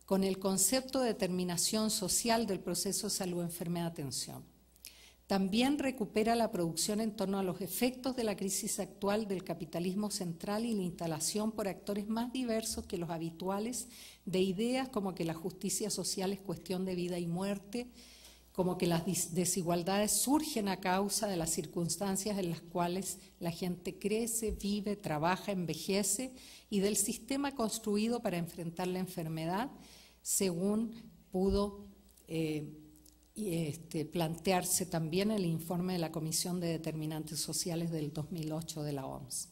con el concepto de determinación social del proceso de salud-enfermedad-atención. También recupera la producción en torno a los efectos de la crisis actual del capitalismo central y la instalación por actores más diversos que los habituales de ideas como que la justicia social es cuestión de vida y muerte, como que las desigualdades surgen a causa de las circunstancias en las cuales la gente crece, vive, trabaja, envejece, y del sistema construido para enfrentar la enfermedad, según pudo plantearse también el informe de la Comisión de Determinantes Sociales del 2008 de la OMS.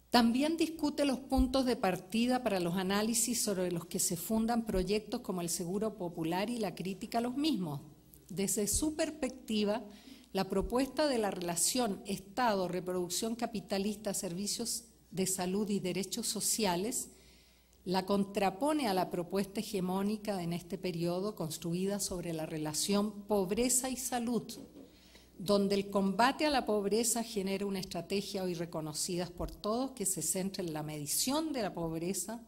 También discute los puntos de partida para los análisis sobre los que se fundan proyectos como el Seguro Popular y la crítica a los mismos. Desde su perspectiva, la propuesta de la relación Estado, reproducción capitalista, servicios de salud y derechos sociales la contrapone a la propuesta hegemónica en este periodo construida sobre la relación pobreza y salud, donde el combate a la pobreza genera una estrategia hoy reconocida por todos que se centra en la medición de la pobreza,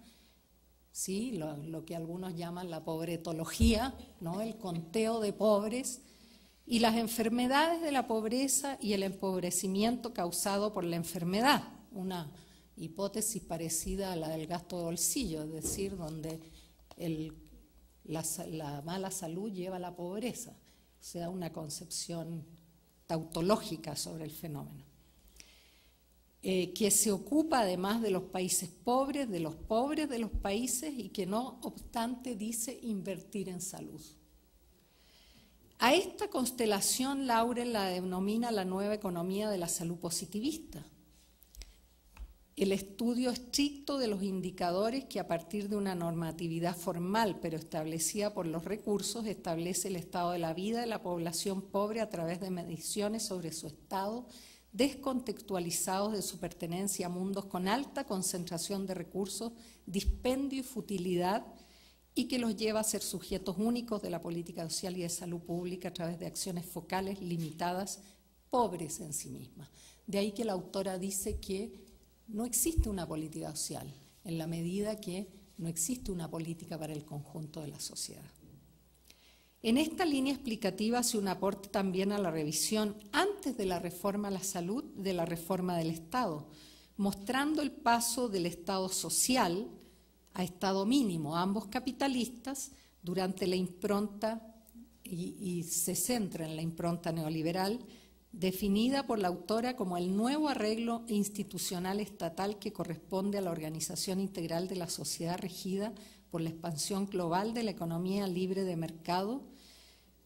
¿sí? Lo que algunos llaman la pobretología, ¿no? El conteo de pobres, y las enfermedades de la pobreza y el empobrecimiento causado por la enfermedad, una hipótesis parecida a la del gasto de bolsillo, es decir, donde la mala salud lleva a la pobreza, o sea, una concepción tautológica sobre el fenómeno, que se ocupa además de los países pobres de los países y que no obstante dice invertir en salud. A esta constelación Laurel la denomina la nueva economía de la salud positivista. el estudio estricto de los indicadores que a partir de una normatividad formal pero establecida por los recursos establece el estado de la vida de la población pobre a través de mediciones sobre su estado descontextualizados de su pertenencia a mundos con alta concentración de recursos, dispendio y futilidad, y que los lleva a ser sujetos únicos de la política social y de salud pública a través de acciones focales limitadas, pobres en sí mismas. De ahí que la autora dice que no existe una política social, en la medida que no existe una política para el conjunto de la sociedad. En esta línea explicativa hace un aporte también a la revisión antes de la reforma a la salud, de la reforma del Estado, mostrando el paso del Estado social a Estado mínimo, ambos capitalistas, durante la impronta, y se centra en la impronta neoliberal, definida por la autora como el nuevo arreglo institucional estatal que corresponde a la organización integral de la sociedad regida por la expansión global de la economía libre de mercado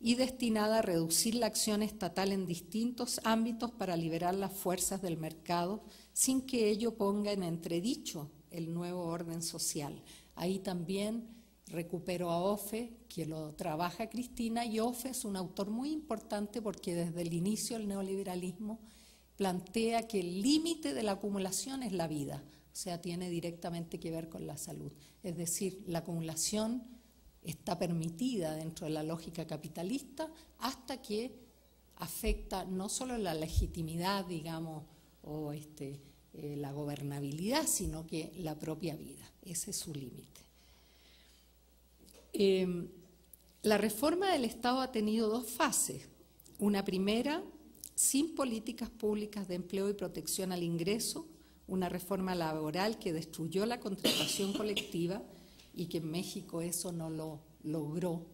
y destinada a reducir la acción estatal en distintos ámbitos para liberar las fuerzas del mercado sin que ello ponga en entredicho el nuevo orden social. Ahí también recupero a Offe, que lo trabaja Cristina, y Offe es un autor muy importante porque desde el inicio del neoliberalismo plantea que el límite de la acumulación es la vida, o sea, tiene directamente que ver con la salud. Es decir, la acumulación está permitida dentro de la lógica capitalista hasta que afecta no solo la legitimidad, digamos, o la gobernabilidad, sino que la propia vida. Ese es su límite. La reforma del Estado ha tenido dos fases. Una primera, sin políticas públicas de empleo y protección al ingreso, una reforma laboral que destruyó la contratación colectiva y que en México eso no lo logró,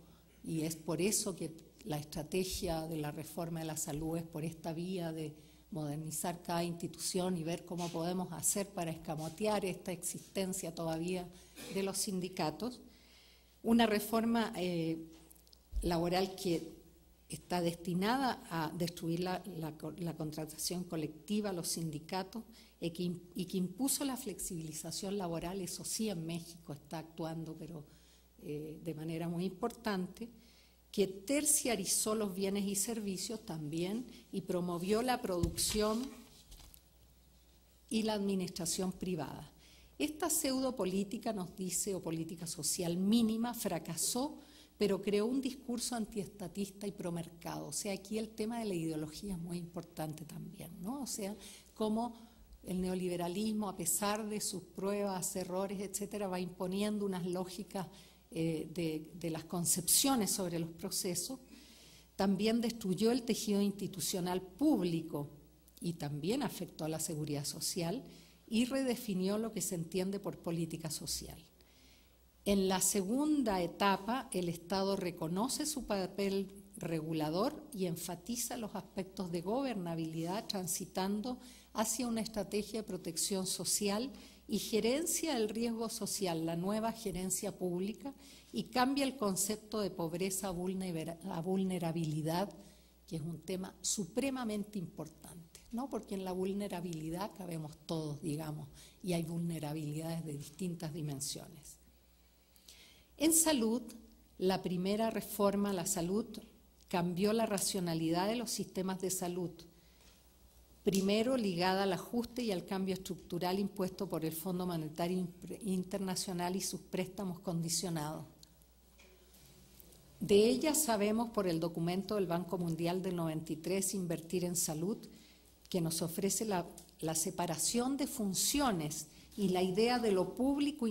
y es por eso que la estrategia de la reforma de la salud es por esta vía de modernizar cada institución y ver cómo podemos hacer para escamotear esta existencia todavía de los sindicatos. Una reforma laboral que está destinada a destruir la contratación colectiva, los sindicatos, y que impuso la flexibilización laboral. Eso sí, en México está actuando, pero de manera muy importante, que terciarizó los bienes y servicios también y promovió la producción y la administración privada. Esta pseudopolítica, nos dice, o política social mínima, fracasó, pero creó un discurso antiestatista y promercado. O sea, aquí el tema de la ideología es muy importante también, ¿no? O sea, cómo el neoliberalismo, a pesar de sus pruebas, errores, etcétera, va imponiendo unas lógicas de las concepciones sobre los procesos. También destruyó el tejido institucional público y también afectó a la seguridad social y redefinió lo que se entiende por política social. En la segunda etapa, el Estado reconoce su papel regulador y enfatiza los aspectos de gobernabilidad, transitando hacia una estrategia de protección social y gerencia del riesgo social, la nueva gerencia pública, y cambia el concepto de pobreza a vulnerabilidad, que es un tema supremamente importante, ¿no? Porque en la vulnerabilidad cabemos todos, digamos, y hay vulnerabilidades de distintas dimensiones. En salud, la primera reforma a la salud cambió la racionalidad de los sistemas de salud, primero ligada al ajuste y al cambio estructural impuesto por el Fondo Monetario Internacional y sus préstamos condicionados. De ella sabemos por el documento del Banco Mundial del 93, Invertir en Salud, que nos ofrece la separación de funciones y la idea de lo público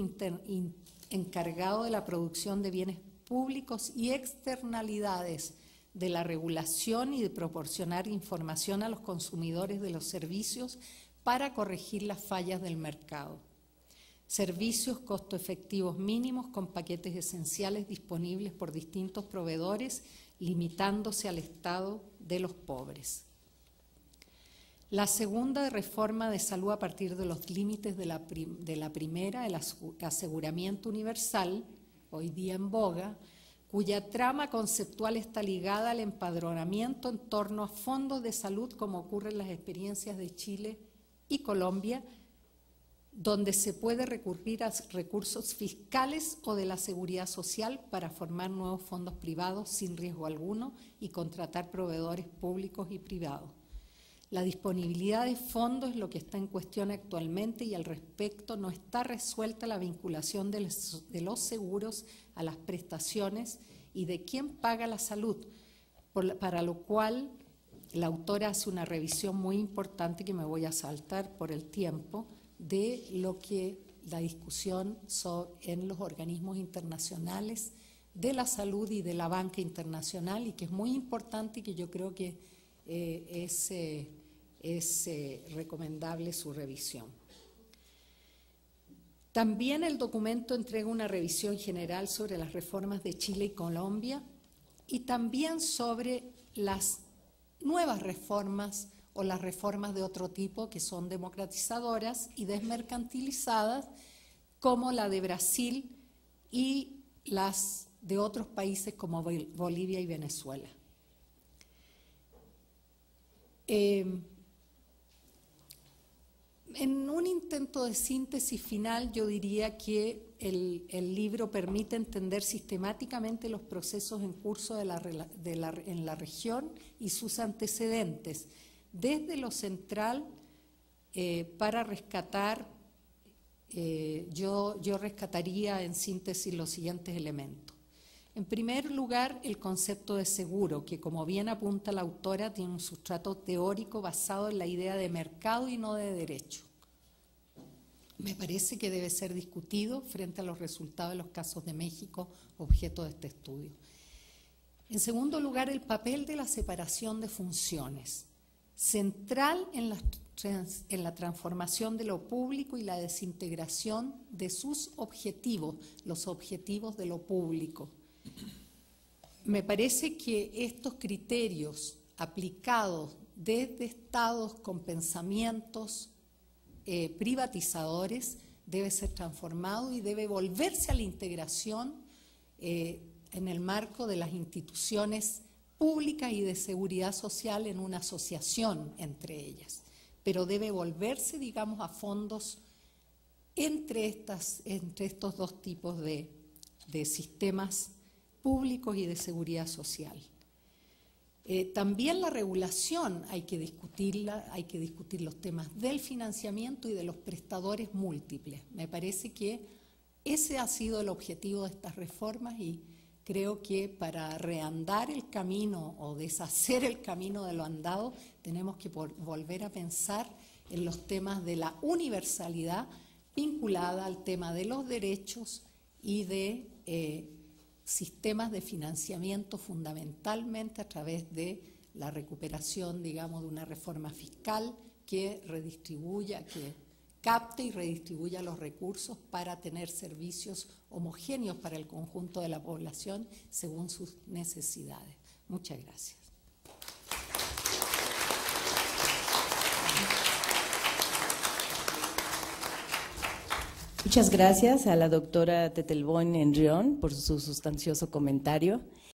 encargado de la producción de bienes públicos y externalidades de la regulación y de proporcionar información a los consumidores de los servicios para corregir las fallas del mercado. Servicios costo efectivos mínimos con paquetes esenciales disponibles por distintos proveedores, limitándose al estado de los pobres. La segunda reforma de salud a partir de los límites de la primera, el aseguramiento universal, hoy día en boga, cuya trama conceptual está ligada al empadronamiento en torno a fondos de salud, como ocurre en las experiencias de Chile y Colombia, donde se puede recurrir a recursos fiscales o de la seguridad social para formar nuevos fondos privados sin riesgo alguno y contratar proveedores públicos y privados. La disponibilidad de fondos es lo que está en cuestión actualmente y al respecto no está resuelta la vinculación de los seguros a las prestaciones y de quién paga la salud, para lo cual la autora hace una revisión muy importante que me voy a saltar por el tiempo, de lo que la discusión en los organismos internacionales de la salud y de la banca internacional, y que es muy importante y que yo creo que es recomendable su revisión. También el documento entrega una revisión general sobre las reformas de Chile y Colombia y también sobre las nuevas reformas o las reformas de otro tipo que son democratizadoras y desmercantilizadas, como la de Brasil y las de otros países como Bolivia y Venezuela. En un intento de síntesis final, yo diría que el libro permite entender sistemáticamente los procesos en curso en la región y sus antecedentes, desde lo central para rescatar, yo rescataría en síntesis los siguientes elementos. En primer lugar, el concepto de seguro, que como bien apunta la autora, tiene un sustrato teórico basado en la idea de mercado y no de derecho. Me parece que debe ser discutido frente a los resultados de los casos de México, objeto de este estudio. En segundo lugar, el papel de la separación de funciones, central en la transformación de lo público y la desintegración de sus objetivos, los objetivos de lo público. Me parece que estos criterios aplicados desde estados con pensamientos privatizadores debe ser transformado y debe volverse a la integración en el marco de las instituciones públicas y de seguridad social en una asociación entre ellas, pero debe volverse, digamos, a fondos entre estos dos tipos de sistemas públicos y de seguridad social. También la regulación hay que discutirla, hay que discutir los temas del financiamiento y de los prestadores múltiples. Me parece que ese ha sido el objetivo de estas reformas y creo que para reandar el camino o deshacer el camino de lo andado tenemos que volver a pensar en los temas de la universalidad vinculada al tema de los derechos y de sistemas de financiamiento fundamentalmente a través de la recuperación, digamos, de una reforma fiscal que redistribuya, que capte y redistribuya los recursos para tener servicios homogéneos para el conjunto de la población según sus necesidades. Muchas gracias. Muchas gracias a la doctora Tetelbón Enrión por su sustancioso comentario.